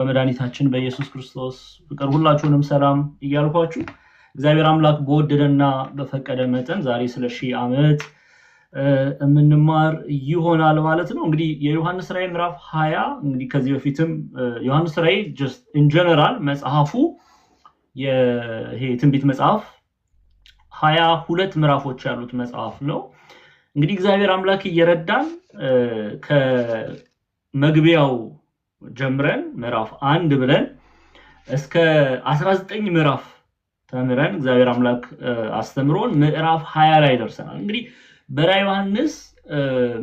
በመድኃኒታችን በኢየሱስ ክርስቶስ ፍቅር ሁላችሁንም ሰላም እያልኳችሁ እግዚአብሔር አምላክ በወደደና በፈቀደ መጠን ዛሬ ስለ 1000 ዓመት እንማር ይሆናል ማለት ነው። እንግዲህ የዮሐንስ ራዕይ ምዕራፍ 20 እንግዲህ ከዚህ በፊትም ዮሐንስ ራዕይ just in general መጽሐፉ ይሄ ትንቢት መጽሐፍ 22 ምዕራፎች ያሉት መጽሐፍ ነው። እንግዲህ እግዚአብሔር አምላክ እየረዳን ከመግቢያው ጀምረን ምዕራፍ 1 ብለን እስከ 19 ምዕራፍ ተምረን እግዚአብሔር አምላክ አስተምሮን ምዕራፍ 20 ላይ ደርሰናል። እንግዲህ በራዕየ ዮሐንስ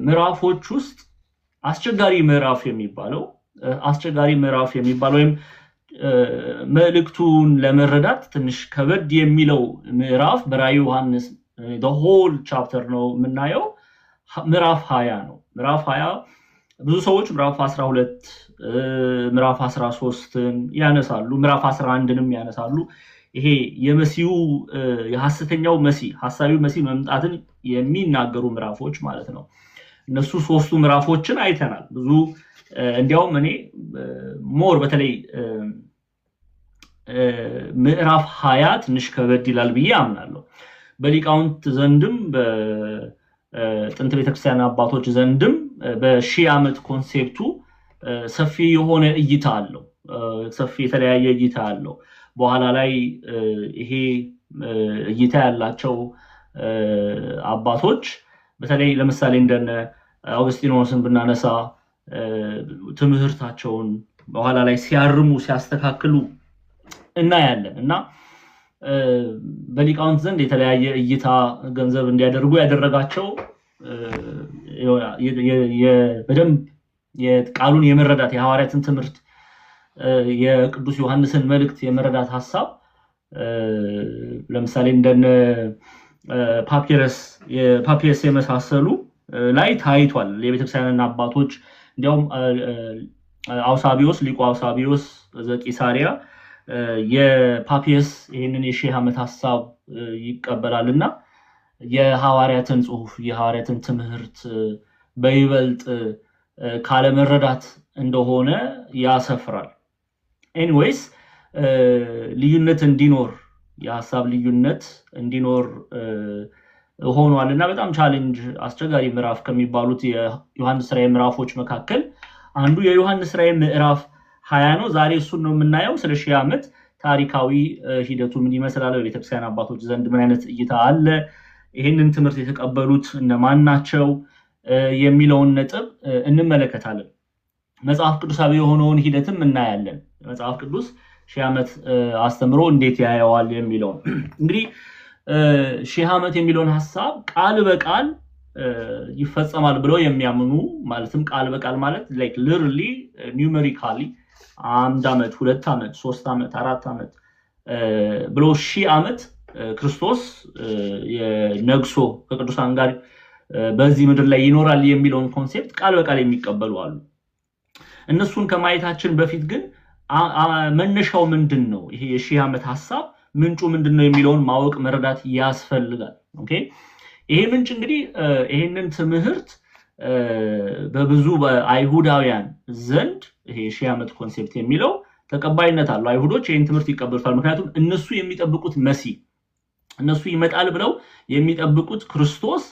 ምዕራፎች ውስጥ አስቸጋሪ ምዕራፍ የሚባለው ወይም መልእክቱን ለመረዳት ትንሽ ከበድ የሚለው ምዕራፍ በራዕየ ዮሐንስ the whole chapter ነው የምናየው ምዕራፍ 20 ነው። ምዕራፍ 20 ብዙ ሰዎች ምዕራፍ 12 ምዕራፍ 13ን ያነሳሉ፣ ምዕራፍ 11ንም ያነሳሉ። ይሄ የመሲሁ የሐሰተኛው መሲህ ሐሳቢው መሲህ መምጣትን የሚናገሩ ምዕራፎች ማለት ነው። እነሱ ሶስቱ ምዕራፎችን አይተናል። ብዙ እንዲያውም እኔ ሞር በተለይ ምዕራፍ 20 ትንሽ ከበድ ይላል ብዬ አምናለሁ። በሊቃውንት ዘንድም በጥንት ቤተክርስቲያን አባቶች ዘንድም በ1000 ዓመት ኮንሴፕቱ ሰፊ የሆነ እይታ አለው። ሰፊ የተለያየ እይታ አለው። በኋላ ላይ ይሄ እይታ ያላቸው አባቶች በተለይ ለምሳሌ እንደነ አውግስቲኖስን ብናነሳ ትምህርታቸውን በኋላ ላይ ሲያርሙ ሲያስተካክሉ እናያለን እና በሊቃውንት ዘንድ የተለያየ እይታ ገንዘብ እንዲያደርጉ ያደረጋቸው በደንብ የቃሉን የመረዳት የሐዋርያትን ትምህርት የቅዱስ ዮሐንስን መልእክት የመረዳት ሐሳብ ለምሳሌ እንደነ ፓፒረስ የመሳሰሉ ላይ ታይቷል። የቤተክርስቲያንን አባቶች እንዲያውም ሊቁ አውሳቢዮስ ዘቂሳሪያ የፓፒየስ ይሄንን የ1000 ዓመት ሐሳብ ይቀበላልና የሐዋርያትን ጽሑፍ የሐዋርያትን ትምህርት በይበልጥ ካለመረዳት እንደሆነ ያሰፍራል። ኤኒዌይስ ልዩነት እንዲኖር የሐሳብ ልዩነት እንዲኖር ሆኗልና በጣም ቻሌንጅ አስቸጋሪ ምዕራፍ ከሚባሉት የዮሐንስ ራዕይ ምዕራፎች መካከል አንዱ የዮሐንስ ራዕይ ምዕራፍ 20 ነው። ዛሬ እሱን ነው የምናየው። ስለ 1000 ዓመት ታሪካዊ ሂደቱ ምን ይመስላል፣ በቤተክርስቲያን አባቶች ዘንድ ምን አይነት እይታ አለ፣ ይሄንን ትምህርት የተቀበሉት እነማን ናቸው የሚለውን ነጥብ እንመለከታለን። መጽሐፍ ቅዱሳዊ የሆነውን ሂደትም እናያለን። መጽሐፍ ቅዱስ 1000 ዓመት አስተምሮ እንዴት ያየዋል የሚለው እንግዲህ 1000 ዓመት የሚለውን ሐሳብ ቃል በቃል ይፈጸማል ብለው የሚያምኑ ማለትም ቃል በቃል ማለት like literally numerically 1 ዓመት 2 ዓመት 3 ዓመት 4 ዓመት ብሎ 1000 ዓመት ክርስቶስ የነግሶ ከቅዱሳን ጋር በዚህ ምድር ላይ ይኖራል የሚለውን ኮንሴፕት ቃል በቃል የሚቀበሉ አሉ። እነሱን ከማየታችን በፊት ግን መነሻው ምንድነው፣ ይሄ የ1000 ዓመት ሐሳብ ምንጩ ምንድነው የሚለውን ማወቅ መረዳት ያስፈልጋል። ኦኬ ይሄ ምንጭ እንግዲህ ይሄንን ትምህርት በብዙ በአይሁዳውያን ዘንድ ይሄ 1000 ዓመት ኮንሴፕት የሚለው ተቀባይነት አለው። አይሁዶች ይሄን ትምህርት ይቀበሉታል። ምክንያቱም እነሱ የሚጠብቁት መሲህ እነሱ ይመጣል ብለው የሚጠብቁት ክርስቶስ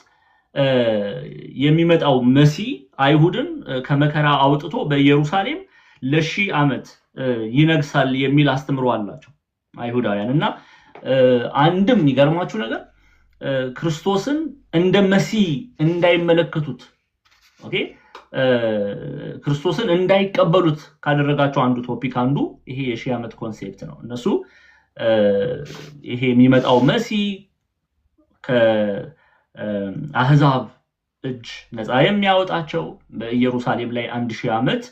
የሚመጣው መሲህ አይሁድን ከመከራ አውጥቶ በኢየሩሳሌም ለ1000 ዓመት ይነግሳል የሚል አስተምሮ አላቸው አይሁዳውያን። እና አንድም ይገርማችሁ ነገር ክርስቶስን እንደ መሲህ እንዳይመለከቱት ኦኬ ክርስቶስን እንዳይቀበሉት ካደረጋቸው አንዱ ቶፒክ አንዱ ይሄ የ1000 ዓመት ኮንሴፕት ነው። እነሱ ይሄ የሚመጣው መሲህ ከአህዛብ እጅ ነፃ የሚያወጣቸው በኢየሩሳሌም ላይ 1000 ዓመት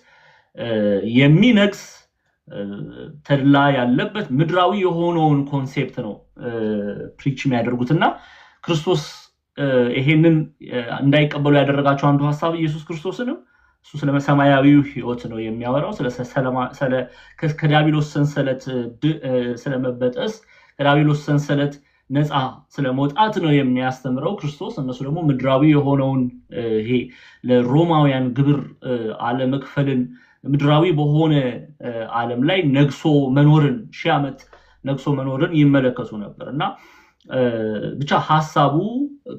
የሚነግስ ተድላ ያለበት ምድራዊ የሆነውን ኮንሴፕት ነው ፕሪች የሚያደርጉትና ክርስቶስ ይሄንን እንዳይቀበሉ ያደረጋቸው አንዱ ሐሳብ ኢየሱስ ክርስቶስንም እሱ ስለ ሰማያዊው ሕይወት ነው የሚያወራው። ስለ ከዳቢሎስ ሰንሰለት ስለመበጠስ ከዳቢሎስ ሰንሰለት ነፃ ስለመውጣት ነው የሚያስተምረው ክርስቶስ። እነሱ ደግሞ ምድራዊ የሆነውን ይሄ ለሮማውያን ግብር አለመክፈልን ምድራዊ በሆነ ዓለም ላይ ነግሶ መኖርን ሺህ ዓመት ነግሶ መኖርን ይመለከቱ ነበርና ብቻ ሐሳቡ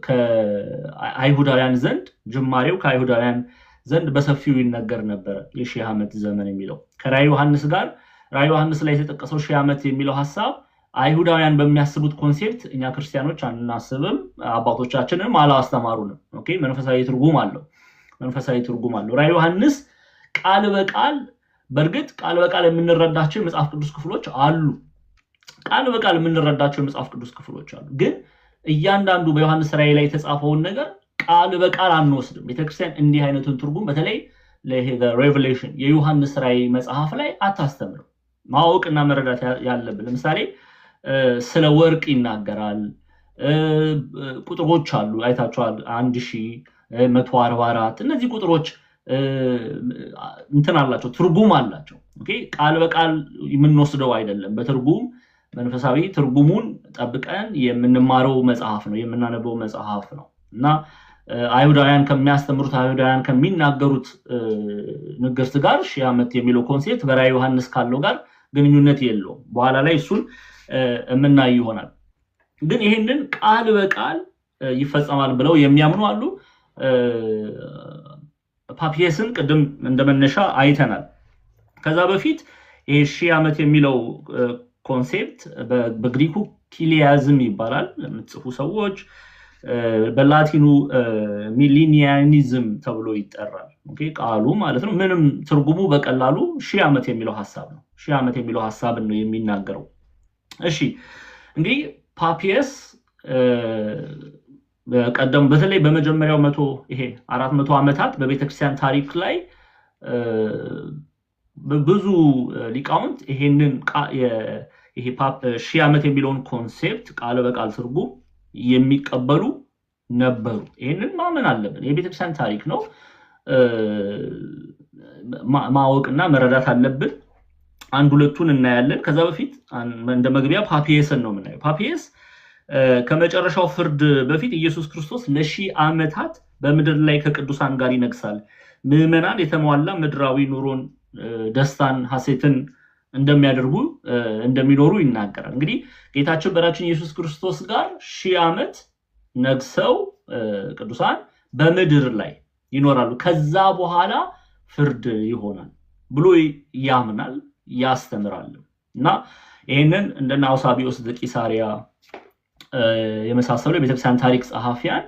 ከአይሁዳውያን ዘንድ ጅማሬው ከአይሁዳውያን ዘንድ በሰፊው ይነገር ነበር የሺህ ዓመት ዘመን የሚለው ከራዕየ ዮሐንስ ጋር ራዕየ ዮሐንስ ላይ የተጠቀሰው ሺህ ዓመት የሚለው ሐሳብ አይሁዳውያን በሚያስቡት ኮንሴፕት እኛ ክርስቲያኖች አናስብም አባቶቻችንም አላስተማሩንም ኦኬ መንፈሳዊ ትርጉም አለው ራዕየ ዮሐንስ ቃል በቃል በርግጥ ቃል በቃል የምንረዳቸው የመጽሐፍ ቅዱስ ክፍሎች አሉ ግን እያንዳንዱ በዮሐንስ ራዕይ ላይ የተጻፈውን ነገር ቃል በቃል አንወስድም ቤተክርስቲያን እንዲህ አይነቱን ትርጉም በተለይ ለሬቨሌሽን የዮሐንስ ራዕይ መጽሐፍ ላይ አታስተምርም ማወቅና መረዳት ያለብን ለምሳሌ ስለ ወርቅ ይናገራል ቁጥሮች አሉ አይታችኋል 1144 እነዚህ ቁጥሮች እንትን አላቸው ትርጉም አላቸው ኦኬ ቃል በቃል የምንወስደው አይደለም በትርጉም መንፈሳዊ ትርጉሙን ጠብቀን የምንማረው መጽሐፍ ነው የምናነበው መጽሐፍ ነው እና አይሁዳውያን ከሚያስተምሩት አይሁዳውያን ከሚናገሩት ንግርት ጋር ሺህ ዓመት የሚለው ኮንሴፕት በራዕየ ዮሐንስ ካለው ጋር ግንኙነት የለውም በኋላ ላይ እሱን እምናይ ይሆናል ግን ይሄንን ቃል በቃል ይፈጸማል ብለው የሚያምኑ አሉ ፓፒየስን ቅድም እንደመነሻ አይተናል ከዛ በፊት ይሄ ሺህ ዓመት የሚለው ኮንሴፕት በግሪኩ ኪሊያዝም ይባላል ለምትጽፉ ሰዎች በላቲኑ ሚሊኒያኒዝም ተብሎ ይጠራል ኦኬ ቃሉ ማለት ነው ምንም ትርጉሙ በቀላሉ ሺህ ዓመት የሚለው ሐሳብ ነው ሺህ ዓመት የሚለው ሐሳብ ነው የሚናገረው እሺ እንግዲህ ፓፒየስ በቀደም በተለይ በመጀመሪያው 400 ዓመታት በቤተክርስቲያን ታሪክ ላይ ብዙ ሊቃውንት ይሄንን ይሄ ሺህ ዓመት የሚለውን ኮንሴፕት ቃል በቃል ትርጉም የሚቀበሉ ነበሩ ይሄንን ማመን አለብን የቤተክርስቲያን ታሪክ ነው ማወቅና መረዳት አለብን አንድ ሁለቱን እናያለን ከዛ በፊት እንደ መግቢያ ፓፒየስን ነው የምናየው ፓፒየስ ከመጨረሻው ፍርድ በፊት ኢየሱስ ክርስቶስ ለሺህ ዓመታት በምድር ላይ ከቅዱሳን ጋር ይነግሳል ምዕመናን የተሟላ ምድራዊ ኑሮን ደስታን ሐሴትን እንደሚኖሩ ይናገራል እንግዲህ ጌታችን በራችን ኢየሱስ ክርስቶስ ጋር ሺህ ዓመት ነግሰው ቅዱሳን በምድር ላይ ይኖራሉ ከዛ በኋላ ፍርድ ይሆናል ብሎ ያምናል ያስተምራል እና ይሄንን እንደና አውሳቢዮስ ዘቂሳሪያ የመሳሰሉ የቤተክርስቲያን ታሪክ ጸሐፊያን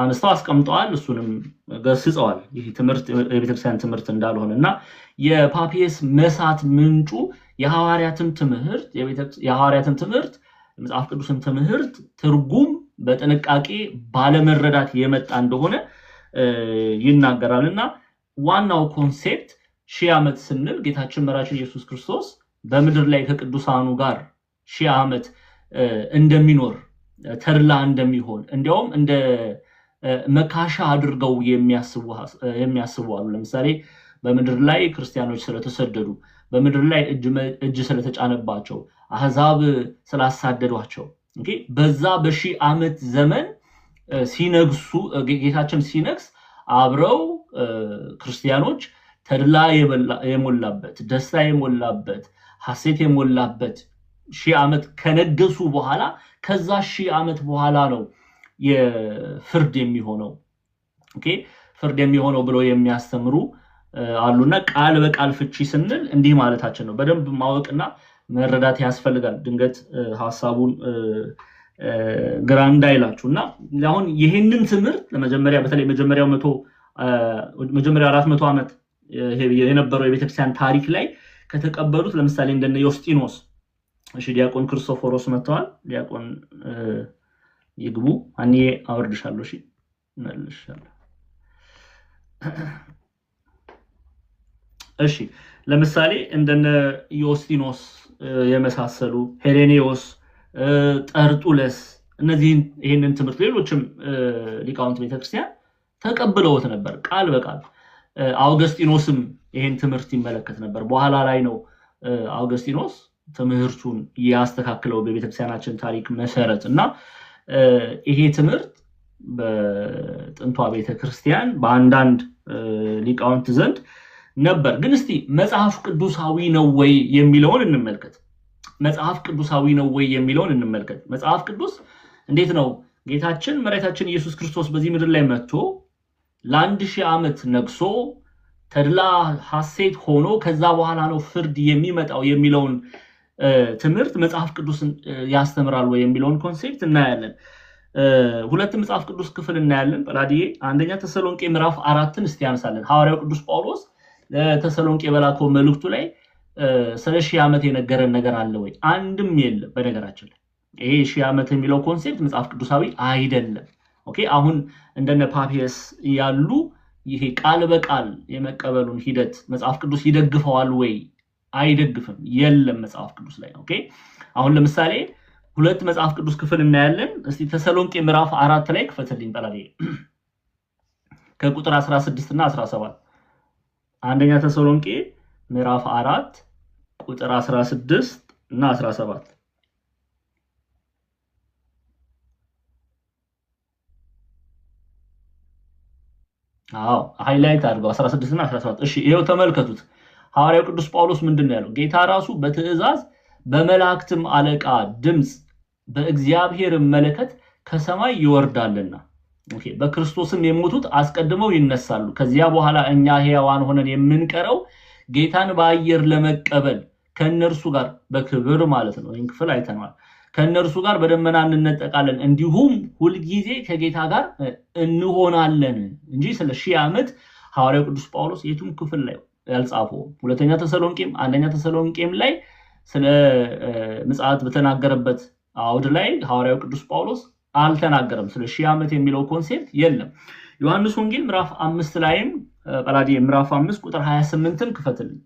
አንስተው አስቀምጠዋል እሱንም ገስጸዋል ይሄ ትምህርት የቤተክርስቲያን ትምህርት እንዳልሆነና የፓፒየስ መሳት ምንጩ የሐዋርያትን ትምህርት የመጽሐፍ ቅዱስን ትምህርት ትርጉም በጥንቃቄ ባለመረዳት የመጣ እንደሆነ ይናገራልና ዋናው ኮንሴፕት ሺህ ዓመት ስንል ጌታችን መራችን ኢየሱስ ክርስቶስ በምድር ላይ ከቅዱሳኑ ጋር ሺህ ዓመት እንደሚኖር ተድላ እንደሚሆን እንዲያውም እንደ መካሻ አድርገው የሚያስቡ አሉ ለምሳሌ በምድር ላይ ክርስቲያኖች ስለተሰደዱ በምድር ላይ እጅ ስለተጫነባቸው አህዛብ ስላሳደዷቸው ኦኬ በዛ በሺህ ዓመት ዘመን ሲነግሱ ጌታችን ሲነግስ አብረው ክርስቲያኖች ተድላ የሞላበት ደስታ የሞላበት ሐሴት የሞላበት ሺህ ዓመት ከነገሱ በኋላ ከዛ ሺህ ዓመት በኋላ ነው የፍርድ የሚሆነው ኦኬ ፍርድ የሚሆነው ብለው የሚያስተምሩ አሉና ቃል በቃል ፍቺ ስንል እንዲህ ማለታችን ነው በደንብ ማወቅና መረዳት ያስፈልጋል ድንገት ሐሳቡን ግራ እንዳይላችሁና አሁን ይሄንን ትምህርት ለመጀመሪያ በተለይ መጀመሪያው 400 ዓመት የነበረው የቤተክርስቲያን ታሪክ ላይ ከተቀበሉት ለምሳሌ እንደነ ዮስጢኖስ እሺ ዲያቆን ክርስቶፎሮስ መጥተዋል ዲያቆን ይግቡ አኔ አወርድሻለሁ እሺ መልሻለሁ እሺ ለምሳሌ እንደነ ዮስጢኖስ የመሳሰሉ ሄሌኔዎስ ጠርጡለስ እነዚህን ይሄንን ትምህርት ሌሎችም ሊቃውንት ቤተክርስቲያን ተቀብለውት ነበር ቃል በቃል አውገስጢኖስም ይሄን ትምህርት ይመለከት ነበር በኋላ ላይ ነው አውገስጢኖስ ትምህርቱን ያስተካክለው በቤተክርስቲያናችን ታሪክ መሰረት እና ይሄ ትምህርት በጥንቷ ቤተክርስቲያን በአንዳንድ ሊቃውንት ዘንድ ነበር። ግን እስቲ መጽሐፍ ቅዱሳዊ ነው ወይ የሚለውን እንመልከት። መጽሐፍ ቅዱሳዊ ነው ወይ የሚለውን እንመልከት። መጽሐፍ ቅዱስ እንዴት ነው ጌታችን መድኃኒታችን ኢየሱስ ክርስቶስ በዚህ ምድር ላይ መጥቶ ለ1000 ዓመት ነግሶ ተድላ ሐሴት ሆኖ ከዛ በኋላ ነው ፍርድ የሚመጣው የሚለውን ትምህርት መጽሐፍ ቅዱስን ያስተምራል ወይ የሚለውን ኮንሴፕት እናያለን። ሁለት መጽሐፍ ቅዱስ ክፍል እናያለን። ጳላዲዬ አንደኛ ተሰሎንቄ ምዕራፍ 4ን እስቲ ያነሳለን። ሐዋርያው ቅዱስ ጳውሎስ ለተሰሎንቄ በላከው መልእክቱ ላይ ስለ 1000 ዓመት የነገረን ነገር አለ ወይ? አንድም የለም። በነገራችን ላይ ይሄ 1000 ዓመት የሚለው ኮንሴፕት መጽሐፍ ቅዱሳዊ አይደለም። ኦኬ አሁን እንደነ ፓፒየስ ያሉ ይሄ ቃል በቃል የመቀበሉን ሂደት መጽሐፍ ቅዱስ ይደግፈዋል ወይ? አይደግፍም። የለም መጽሐፍ ቅዱስ ላይ። ኦኬ አሁን ለምሳሌ ሁለት መጽሐፍ ቅዱስ ክፍል እናያለን። እስቲ ተሰሎንቄ ምዕራፍ 4 ላይ ክፈትልኝ ጳላዲዬ ከቁጥር 16 እና 17 አንደኛ ተሰሎንቄ ምዕራፍ 4 ቁጥር 16 እና 17 ሃይላይት አድርገው 16 እና 17 እሺ ይሄው ተመልከቱት። ሐዋርያው ቅዱስ ጳውሎስ ምንድነው ያለው? ጌታ ራሱ በትእዛዝ በመላእክትም አለቃ ድምጽ በእግዚአብሔር መለከት ከሰማይ ይወርዳልና ኦኬ በክርስቶስም የሞቱት አስቀድመው ይነሳሉ። ከዚያ በኋላ እኛ ሕያዋን ሆነን የምንቀረው ጌታን በአየር ለመቀበል ከነርሱ ጋር በክብር ማለት ነው። ይህን ክፍል አይተናል። ከነርሱ ጋር በደመና እንነጠቃለን፣ እንዲሁም ሁልጊዜ ከጌታ ጋር እንሆናለን እንጂ ስለ 1000 ዓመት ሐዋርያው ቅዱስ ጳውሎስ የቱም ክፍል ላይ ያልጻፈው። ሁለተኛ ተሰሎንቄም አንደኛ ተሰሎንቄም ላይ ስለ ምጽአት በተናገረበት አውድ ላይ ሐዋርያው ቅዱስ ጳውሎስ አልተናገረም። ስለ 1000 ዓመት የሚለው ኮንሴፕት የለም። ዮሐንስ ወንጌል ምዕራፍ 5 ላይም ጳላዲዬ ምዕራፍ 5 ቁጥር 28ን ክፈትልኝ።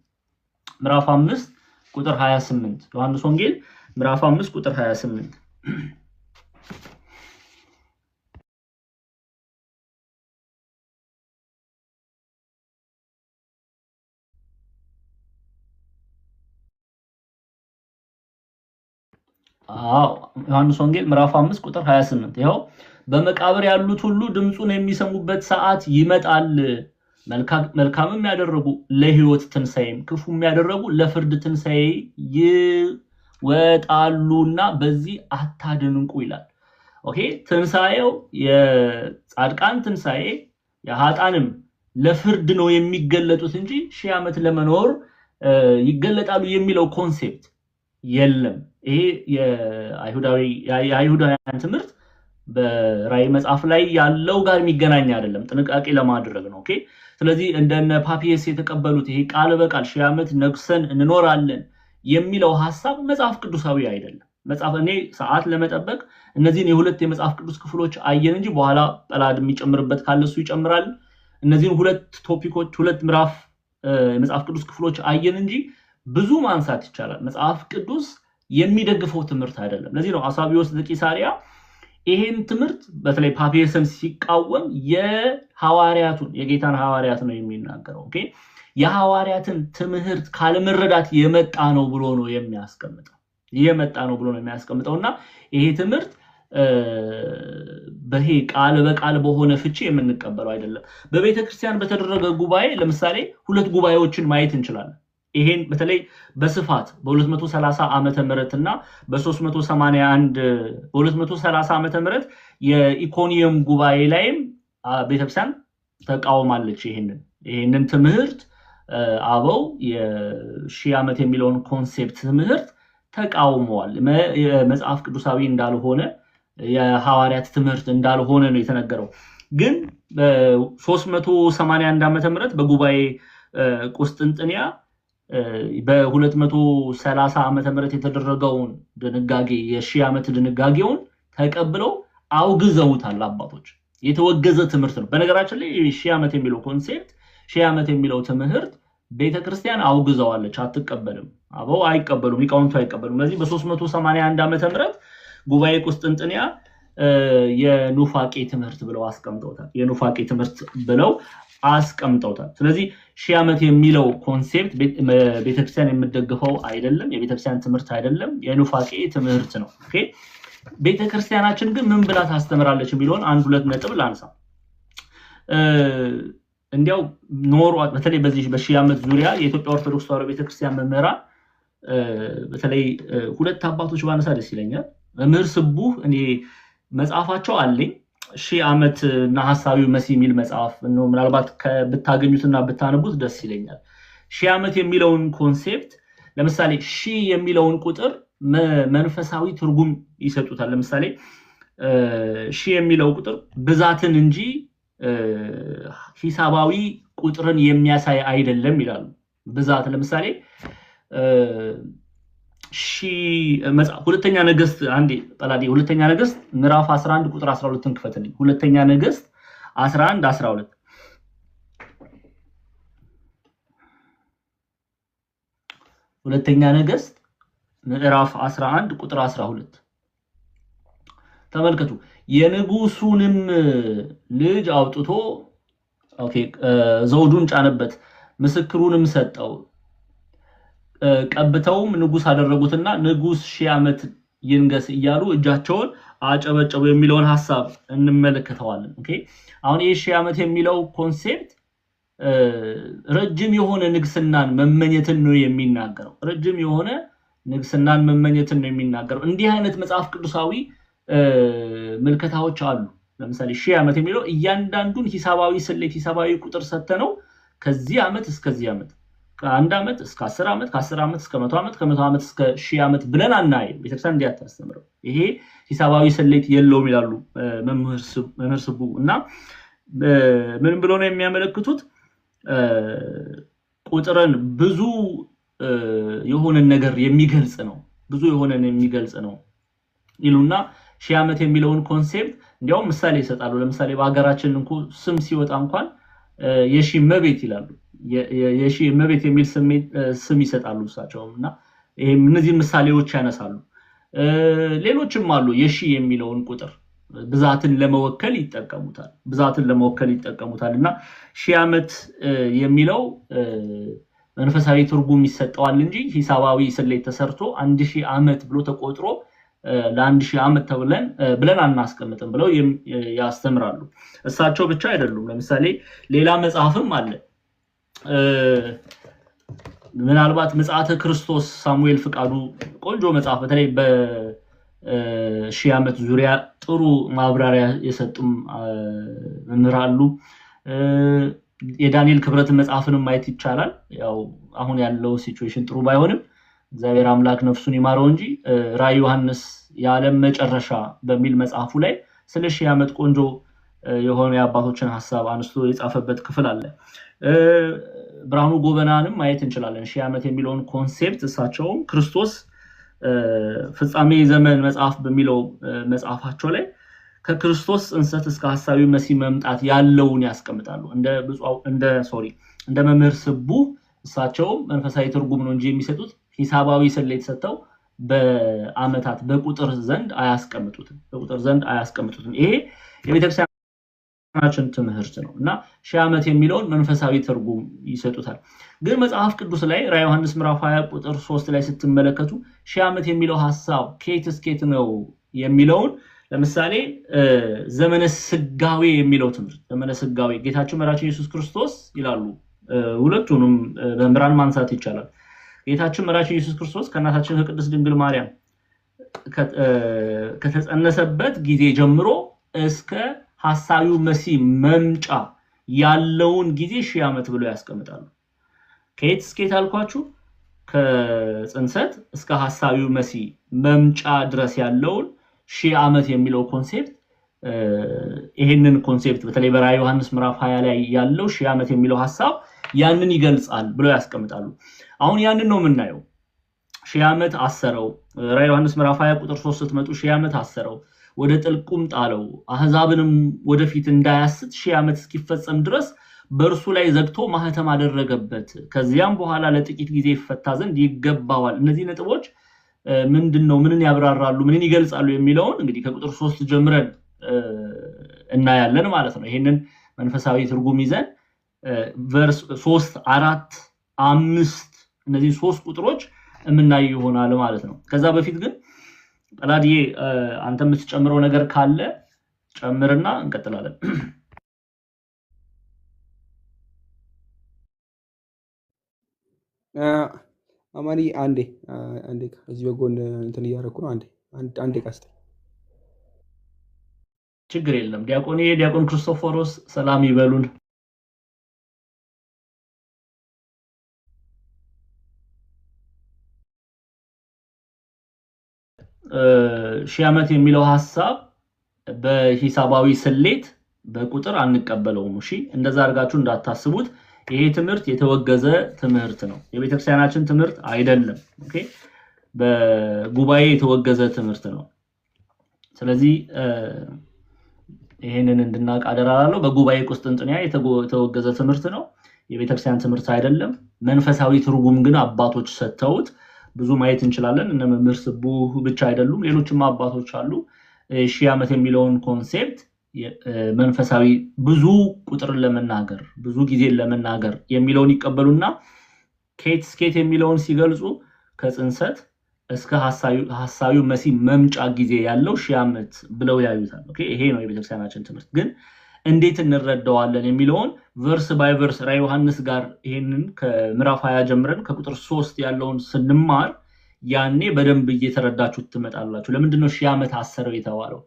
ምዕራፍ 5 ቁጥር 28 ዮሐንስ ወንጌል ምዕራፍ 5 ቁጥር 28 ዮሐንስ ወንጌል ምዕራፍ 5 ቁጥር 28 ይኸው በመቃብር ያሉት ሁሉ ድምጹን የሚሰሙበት ሰዓት ይመጣል፣ መልካምም ያደረጉ ለሕይወት ትንሣኤም ክፉም ያደረጉ ለፍርድ ትንሣኤ ይወጣሉና በዚህ አታድንቁ ይላል። ኦኬ ትንሣኤው የጻድቃን ትንሣኤ የኃጥአንም ለፍርድ ነው የሚገለጡት እንጂ 1000 ዓመት ለመኖር ይገለጣሉ የሚለው ኮንሴፕት የለም። ይሄ የአይሁዳውያን ትምህርት በራእይ መጽሐፍ ላይ ያለው ጋር የሚገናኝ አይደለም። ጥንቃቄ ለማድረግ ነው። ኦኬ ስለዚህ እንደነ ፓፒየስ የተቀበሉት ይሄ ቃል በቃል 1000 ዓመት ነግሰን እንኖራለን የሚለው ሐሳብ መጽሐፍ ቅዱሳዊ አይደለም። መጽሐፍ እኔ ሰዓት ለመጠበቅ እነዚህን የሁለት የመጽሐፍ ቅዱስ ክፍሎች አየን እንጂ በኋላ ጳላድ የሚጨምርበት ካለሱ ይጨምራል። እነዚህን ሁለት ቶፒኮች ሁለት ምዕራፍ የመጽሐፍ ቅዱስ ክፍሎች አየን እንጂ ብዙ ማንሳት ይቻላል። መጽሐፍ ቅዱስ የሚደግፈው ትምህርት አይደለም። ለዚህ ነው አሳቢዎስ ዘቂሳሪያ ይሄን ትምህርት በተለይ ፓፒየስን ሲቃወም የሐዋርያቱን የጌታን ሐዋርያት ነው የሚናገረው። ኦኬ የሐዋርያትን ትምህርት ካለመረዳት የመጣ ነው ብሎ ነው የሚያስቀምጠውና ይሄ ትምህርት በሄ ቃል በቃል በሆነ ፍቺ የምንቀበለው አይደለም። በቤተክርስቲያን በተደረገ ጉባኤ ለምሳሌ ሁለት ጉባኤዎችን ማየት እንችላለን። ይሄን በተለይ በስፋት በ230 ዓመተ ምህረት እና በ381 በ230 ዓመተ ምህረት የኢኮኒየም ጉባኤ ላይም ቤተክርስቲያን ተቃውማለች። ይሄንን ትምህርት አበው የ1000 ዓመት የሚለውን ኮንሴፕት ትምህርት ተቃውመዋል። መጽሐፍ ቅዱሳዊ እንዳልሆነ የሐዋርያት ትምህርት እንዳልሆነ ነው የተነገረው። ግን በ381 ዓመተ ምህረት በጉባኤ ቁስጥንጥንያ በ230 ዓመተ ምህረት የተደረገውን ድንጋጌ የ1000 ዓመት ድንጋጌውን ተቀብለው አውግዘውታል። አባቶች የተወገዘ ትምህርት ነው። በነገራችን ላይ 1000 ዓመት የሚለው ኮንሴፕት 1000 ዓመት የሚለው ትምህርት ቤተክርስቲያን አውግዘዋለች፣ አትቀበልም። አበው አይቀበሉም፣ ሊቃውንቱ አይቀበሉም። ስለዚህ በ381 ዓመተ ምህረት ጉባኤ ቁስጥንጥንያ የኑፋቄ ትምህርት ብለው አስቀምጠውታል። የኑፋቄ ትምህርት ብለው አስቀምጠውታል። ስለዚህ 1000 ዓመት የሚለው ኮንሴፕት ቤተክርስቲያን የምትደግፈው አይደለም፣ የቤተክርስቲያን ትምህርት አይደለም፣ የኑፋቄ ትምህርት ነው። ኦኬ ቤተክርስቲያናችን ግን ምን ብላ ታስተምራለች የሚለውን አንድ ሁለት ነጥብ ላንሳ። እንዲያው ኖሮ በተለይ በዚህ በሺህ ዓመት ዙሪያ የኢትዮጵያ ኦርቶዶክስ ተዋሕዶ ቤተክርስቲያን መምህራን በተለይ ሁለት አባቶች ባነሳ ደስ ይለኛል። መምህር ስቡህ እኔ መጽሐፋቸው አለኝ ሺህ ዓመት እና ሐሳዊው መሲህ የሚል መጽሐፍ ነው። ምናልባት ብታገኙትና ብታነቡት ደስ ይለኛል። ሺህ ዓመት የሚለውን ኮንሴፕት ለምሳሌ ሺህ የሚለውን ቁጥር መንፈሳዊ ትርጉም ይሰጡታል። ለምሳሌ ሺህ የሚለው ቁጥር ብዛትን እንጂ ሂሳባዊ ቁጥርን የሚያሳይ አይደለም ይላሉ። ብዛት ለምሳሌ ሁለተኛ ነገሥት አንዴ ጠላዲ ሁለተኛ ነገሥት ምዕራፍ 11 ቁጥር 12ን ክፈትልኝ። ሁለተኛ ነገሥት 11 12 ሁለተኛ ነገሥት ምዕራፍ 11 ቁጥር 12 ተመልከቱ። የንጉሱንም ልጅ አውጥቶ ዘውዱን ጫነበት፣ ምስክሩንም ሰጠው፣ ቀብተውም ንጉስ አደረጉትና ንጉስ ሺህ ዓመት ይንገስ እያሉ እጃቸውን አጨበጨቡ የሚለውን ሐሳብ እንመለከተዋለን። አሁን ይህ ሺህ ዓመት የሚለው ኮንሴፕት ረጅም የሆነ ንግስናን መመኘትን ነው የሚናገረው። ረጅም የሆነ ንግስናን መመኘትን ነው የሚናገረው። እንዲህ አይነት መጽሐፍ ቅዱሳዊ ምልከታዎች አሉ። ለምሳሌ ሺህ ዓመት የሚለው እያንዳንዱን ሂሳባዊ ስሌት ሂሳባዊ ቁጥር ሰተነው ከዚህ ዓመት እስከዚህ ዓመት ከአንድ ዓመት እስከ 10 ዓመት ከ10 ዓመት እስከ 100 ዓመት ከ100 ዓመት እስከ 1000 ዓመት ብለን አናይም። ቤተክርስቲያን እንዲያታስተምረው ይሄ ሂሳባዊ ስሌት የለውም ይላሉ መምህር ስቡ እና ምን ብለው ነው የሚያመለክቱት? ቁጥርን ብዙ የሆነ ነገር የሚገልጽ ነው፣ ብዙ የሆነ የሚገልጽ ነው ይሉና ሺህ ዓመት የሚለውን ኮንሴፕት እንዲያውም ምሳሌ ይሰጣሉ። ለምሳሌ በአገራችን እንኳን ስም ሲወጣ እንኳን የሺህ እመቤት ይላሉ። የሺህ እመቤት የሚል ስም ይሰጣሉ እሳቸውና እነዚህ ምሳሌዎች ያነሳሉ። ሌሎችም አሉ የሺህ የሚለውን ቁጥር ብዛትን ለመወከል ይጠቀሙታል። ብዛትን ለመወከል ይጠቀሙታልና ሺህ ዓመት የሚለው መንፈሳዊ ትርጉም ይሰጠዋል እንጂ ሂሳባዊ ስሌት ተሰርቶ 1000 ዓመት ብሎ ተቆጥሮ ለ1000 ዓመት ብለን አናስቀምጥም ብለው ያስተምራሉ። እሳቸው ብቻ አይደሉም። ለምሳሌ ሌላ መጽሐፍም አለ። ምናልባት ምጽአተ ክርስቶስ ሳሙኤል ፍቃዱ ቆንጆ መጽሐፍ በተለይ በሺህ ዓመት ዙሪያ ጥሩ ማብራሪያ የሰጡም መምህር አሉ። የዳንኤል ክብረት መጽሐፍንም ማየት ይቻላል። ያው አሁን ያለው ሲቹዌሽን ጥሩ ባይሆንም እግዚአብሔር አምላክ ነፍሱን ይማረው እንጂ ራዕይ ዮሐንስ የዓለም መጨረሻ በሚል መጽሐፉ ላይ ስለ ሺህ ዓመት ቆንጆ የሆነ የአባቶችን ሐሳብ አንስቶ የጻፈበት ክፍል አለ። ብርሃኑ ጎበናንም ማየት እንችላለን። ሺህ ዓመት የሚለውን ኮንሴፕት እሳቸውም ክርስቶስ ፍጻሜ ዘመን መጽሐፍ በሚለው መጽሐፋቸው ላይ ከክርስቶስ ጽንሰት እስከ ሐሳዊው መሲህ መምጣት ያለውን ያስቀምጣሉ። እንደ መምህር ስቡ እሳቸውም መንፈሳዊ ትርጉም ነው እንጂ የሚሰጡት ሂሳባዊ ስሌት ሰጥተው በአመታት በቁጥር ዘንድ አያስቀምጡትም። ይሄ የቤተክርስቲያናችን ትምህርት ነው እና ሺህ ዓመት የሚለውን መንፈሳዊ ትርጉም ይሰጡታል። ግን መጽሐፍ ቅዱስ ላይ ራዕይ ዮሐንስ ምዕራፍ 20 ቁጥር 3 ላይ ስትመለከቱ ሺህ ዓመት የሚለው ሐሳብ ከየት እስከየት ነው የሚለውን ለምሳሌ ዘመነ ስጋዌ የሚለው ትምህርት ዘመነ ስጋዌ ጌታችን መድኃኒታችን ኢየሱስ ክርስቶስ ይላሉ። ሁለቱንም በምራን ማንሳት ይቻላል። ጌታችን መድኃኒታችን ኢየሱስ ክርስቶስ ከእናታችን ከቅድስት ድንግል ማርያም ከተጸነሰበት ጊዜ ጀምሮ እስከ ሐሳዊው መሲህ መምጫ ያለውን ጊዜ ሺህ ዓመት ብለው ያስቀምጣሉ። ከየት እስከየት አልኳችሁ? ከጽንሰት እስከ ሐሳዊው መሲህ መምጫ ድረስ ያለውን ሺህ ዓመት የሚለው ኮንሴፕት ይሄንን ኮንሴፕት በተለይ በራዕይ ዮሐንስ ምዕራፍ 20 ላይ ያለው ሺህ ዓመት የሚለው ሐሳብ ያንን ይገልጻል ብለው ያስቀምጣሉ። አሁን ያንን ነው የምናየው። ሺህ ዓመት አሰረው። ራዕይ ዮሐንስ ምዕራፍ 20 ቁጥር 3 ስትመጡ ሺህ ዓመት አሰረው፣ ወደ ጥልቁም ጣለው፣ አሕዛብንም ወደፊት እንዳያስት ሺህ ዓመት እስኪፈጸም ድረስ በእርሱ ላይ ዘግቶ ማህተም አደረገበት። ከዚያም በኋላ ለጥቂት ጊዜ ይፈታ ዘንድ ይገባዋል። እነዚህ ነጥቦች ምንድነው? ምንን ያብራራሉ? ምንን ይገልጻሉ? የሚለውን እንግዲህ ከቁጥር 3 ጀምረን እናያለን ማለት ነው። ይሄንን መንፈሳዊ ትርጉም ይዘን ቨርስ 3 4 5 እነዚህ 3 ቁጥሮች የምናይ ይሆናል ማለት ነው። ከዛ በፊት ግን ጠላዲዬ አንተ የምትጨምረው ነገር ካለ ጨምርና እንቀጥላለን። አማኒ አንዴ አንዴ እዚህ በጎን እንትን እያደረኩ ነው። አንዴ ቃስተ ችግር የለም። ዲያቆን ክርስቶፎሮስ ሰላም ይበሉን። ሺህ ዓመት የሚለው ሐሳብ በሂሳባዊ ስሌት በቁጥር አንቀበለውም። እሺ እንደዛ አድርጋችሁ እንዳታስቡት። ይሄ ትምህርት የተወገዘ ትምህርት ነው። የቤተክርስቲያናችን ትምህርት አይደለም። ኦኬ፣ በጉባኤ የተወገዘ ትምህርት ነው። ስለዚህ ይሄንን እንድናውቅ አደራላለሁ። በጉባኤ ቁስጥንጥንያ የተወገዘ ትምህርት ነው። የቤተክርስቲያን ትምህርት አይደለም። መንፈሳዊ ትርጉም ግን አባቶች ሰጥተውት ብዙ ማየት እንችላለን። እነ መምህር ስቡህ ብቻ አይደሉም፣ ሌሎችም አባቶች አሉ። ሺህ ዓመት የሚለውን ኮንሴፕት መንፈሳዊ ብዙ ቁጥርን ለመናገር ብዙ ጊዜን ለመናገር የሚለውን ይቀበሉና ኬት ስኬት የሚለውን ሲገልጹ ከጽንሰት እስከ ሐሳዊው መሲህ መምጫ ጊዜ ያለው ሺህ ዓመት ብለው ያዩታል። ኦኬ፣ ይሄ ነው የቤተክርስቲያናችን ትምህርት። ግን እንዴት እንረዳዋለን የሚለውን ቨርስ ባይ ቨርስ ራዕየ ዮሐንስ ጋር ይሄንን ከምዕራፍ 20 ጀምረን ከቁጥር 3 ያለውን ስንማር ያኔ በደንብ እየተረዳችሁት ትመጣላችሁ። ለምንድነው ሺህ ዓመት አሰረው የተባለው?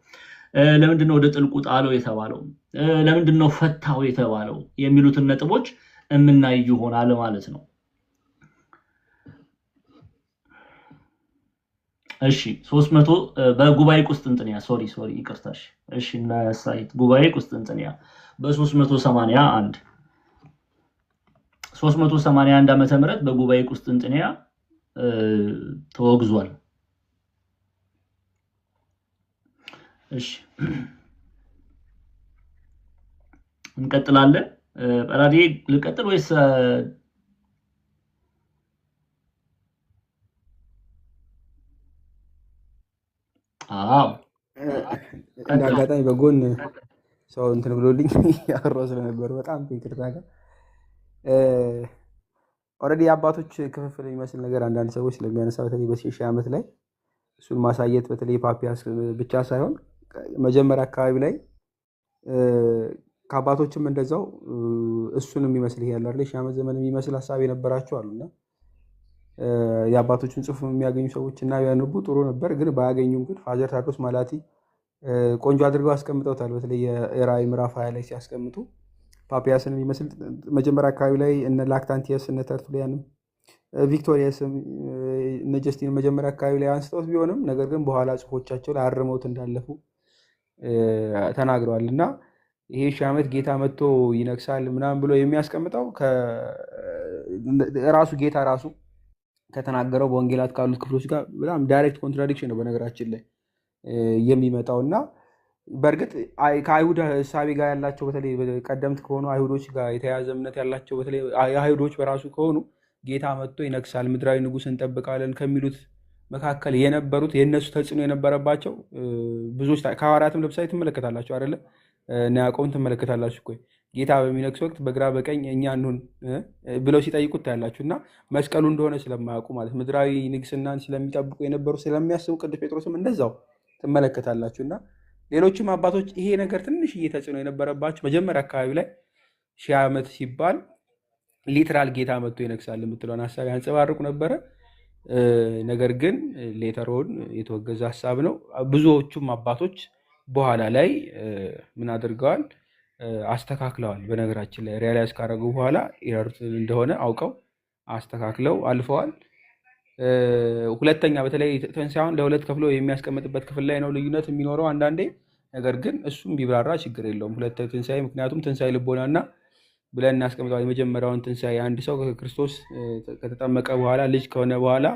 ለምንድነው ወደ ጥልቁ ጣለው የተባለው? ለምንድነው ፈታው የተባለው? የሚሉትን ነጥቦች እምናይ ይሆናል ማለት ነው። እሺ 300 በጉባኤ ቁስጥንጥንያ ሶሪ ይቅርታሽ። እሺ ሳይት ጉባኤ ቁስጥንጥንያ በ381 ዓመተ ምህረት በጉባኤ ቁስጥንጥንያ ተወግዟል። እሺ እንቀጥላለን። ራዲ ልቀጥል ወይስ? አዎ እንደ አጋጣሚ በጎን ሰው እንትን ብሎልኝ ያወራሁ ስለነበር በጣም ይቅርታ ጋር ኦልሬዲ የአባቶች ክፍፍል የሚመስል ነገር አንዳንድ ሰዎች ስለሚያነሳ በተለይ በሺህ ዓመት ላይ እሱን ማሳየት በተለይ ፓፒያስ ብቻ ሳይሆን መጀመሪያ አካባቢ ላይ ከአባቶችም እንደዛው እሱን የሚመስል ይሄ ያለ ሺህ ዓመት ዘመን የሚመስል ሀሳብ የነበራቸው አሉና የአባቶችን ጽሑፍ የሚያገኙ ሰዎች እና ያነቡ ጥሩ ነበር። ግን ባያገኙም ግን ፋዘር ታዶስ ማላቲ ቆንጆ አድርገው አስቀምጠውታል። በተለይ የራዕይ ምዕራፍ 20 ላይ ሲያስቀምጡ ፓፒያስን የሚመስል መጀመሪያ አካባቢ ላይ እነ ላክታንቲየስ እነ ተርቱሊያንም ቪክቶሪየስም እነ ጀስቲን መጀመሪያ አካባቢ ላይ አንስተውት ቢሆንም ነገር ግን በኋላ ጽሑፎቻቸው ላይ አርመውት እንዳለፉ ተናግረዋል። እና ይሄ ሺህ ዓመት ጌታ መጥቶ ይነግሳል ምናምን ብሎ የሚያስቀምጠው ራሱ ጌታ ራሱ ከተናገረው በወንጌላት ካሉት ክፍሎች ጋር በጣም ዳይሬክት ኮንትራዲክሽን ነው በነገራችን ላይ የሚመጣው። እና በእርግጥ ከአይሁድ እሳቤ ጋር ያላቸው በተለይ ቀደምት ከሆኑ አይሁዶች ጋር የተያያዘ እምነት ያላቸው በተለይ አይሁዶች በራሱ ከሆኑ ጌታ መጥቶ ይነግሳል ምድራዊ ንጉሥ እንጠብቃለን ከሚሉት መካከል የነበሩት የእነሱ ተጽዕኖ የነበረባቸው ብዙዎች ከሐዋርያትም ለምሳሌ ትመለከታላችሁ አይደለ? እነ ያዕቆብን ትመለከታላችሁ እኮ ጌታ በሚነግስ ወቅት በግራ በቀኝ እኛ እንሁን ብለው ሲጠይቁት ታያላችሁ። እና መስቀሉ እንደሆነ ስለማያውቁ ማለት ምድራዊ ንግስናን ስለሚጠብቁ የነበሩ ስለሚያስቡ ቅዱስ ጴጥሮስም እንደዛው ትመለከታላችሁ። እና ሌሎችም አባቶች ይሄ ነገር ትንሽ ተጽዕኖ የነበረባቸው መጀመሪያ አካባቢ ላይ ሺህ ዓመት ሲባል ሊትራል ጌታ መጥቶ ይነግሳል የምትለውን ሀሳብ ያንጸባርቁ ነበረ። ነገር ግን ሌተሮን የተወገዘ ሀሳብ ነው። ብዙዎቹም አባቶች በኋላ ላይ ምን አድርገዋል? አስተካክለዋል። በነገራችን ላይ ሪያላይዝ ካደረጉ በኋላ ኤረር እንደሆነ አውቀው አስተካክለው አልፈዋል። ሁለተኛ በተለይ ትንሣኤውን ለሁለት ከፍሎ የሚያስቀምጥበት ክፍል ላይ ነው ልዩነት የሚኖረው አንዳንዴ። ነገር ግን እሱም ቢብራራ ችግር የለውም። ሁለት ትንሣኤ፣ ምክንያቱም ትንሣኤ ልቦናና ብለን እናስቀምጠዋል። የመጀመሪያውን ትንሣኤ አንድ ሰው ክርስቶስ ከተጠመቀ በኋላ ልጅ ከሆነ በኋላ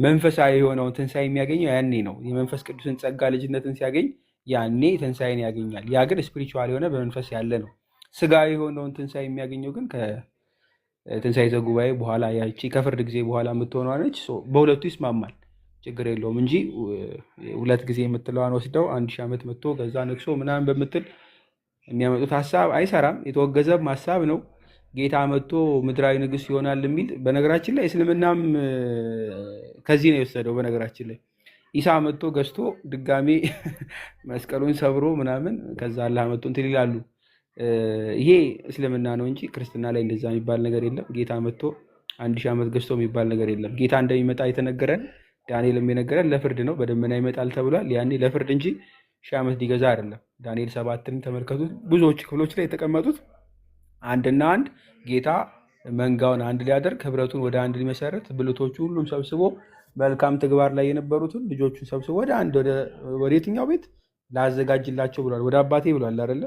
መንፈሳዊ የሆነውን ትንሣኤ የሚያገኘው ያኔ ነው። የመንፈስ ቅዱስን ጸጋ ልጅነትን ሲያገኝ ያኔ ትንሣኤን ያገኛል። ያ ግን ስፒሪቹዋል የሆነ በመንፈስ ያለ ነው። ስጋዊ የሆነውን ትንሣኤ የሚያገኘው ግን ከትንሣኤ ዘጉባኤ በኋላ ያቺ ከፍርድ ጊዜ በኋላ የምትሆነዋ ነች። በሁለቱ ይስማማል፣ ችግር የለውም እንጂ ሁለት ጊዜ የምትለዋን ወስደው 1000 ዓመት መጥቶ ከዛ ነግሶ ምናምን በምትል የሚያመጡት ሀሳብ አይሰራም። የተወገዘም ሀሳብ ነው። ጌታ መጥቶ ምድራዊ ንግሥት ይሆናል የሚል በነገራችን ላይ እስልምናም ከዚህ ነው የወሰደው። በነገራችን ላይ ኢሳ መጥቶ ገዝቶ ድጋሜ መስቀሉን ሰብሮ ምናምን ከዛ አላህ መጥቶ እንትን ይላሉ። ይሄ እስልምና ነው እንጂ ክርስትና ላይ እንደዛ የሚባል ነገር የለም። ጌታ መጥቶ 1000 ዓመት ገዝቶ የሚባል ነገር የለም። ጌታ እንደሚመጣ የተነገረን ዳንኤልም የነገረን ለፍርድ ነው፣ በደመና ይመጣል ተብሏል። ያኔ ለፍርድ እንጂ 1000 ዓመት ሊገዛ አይደለም። ዳንኤል 7ን ተመልከቱት። ብዙዎች ክፍሎች ላይ የተቀመጡት አንድና አንድ ጌታ መንጋውን አንድ ሊያደርግ ህብረቱን ወደ አንድ ሊመሰረት ብልቶቹ ሁሉም ሰብስቦ መልካም ተግባር ላይ የነበሩትን ልጆቹን ሰብስቦ ወደ አንድ ወደ የትኛው ቤት ላዘጋጅላቸው ብሏል። ወደ አባቴ ብሏል አይደለ?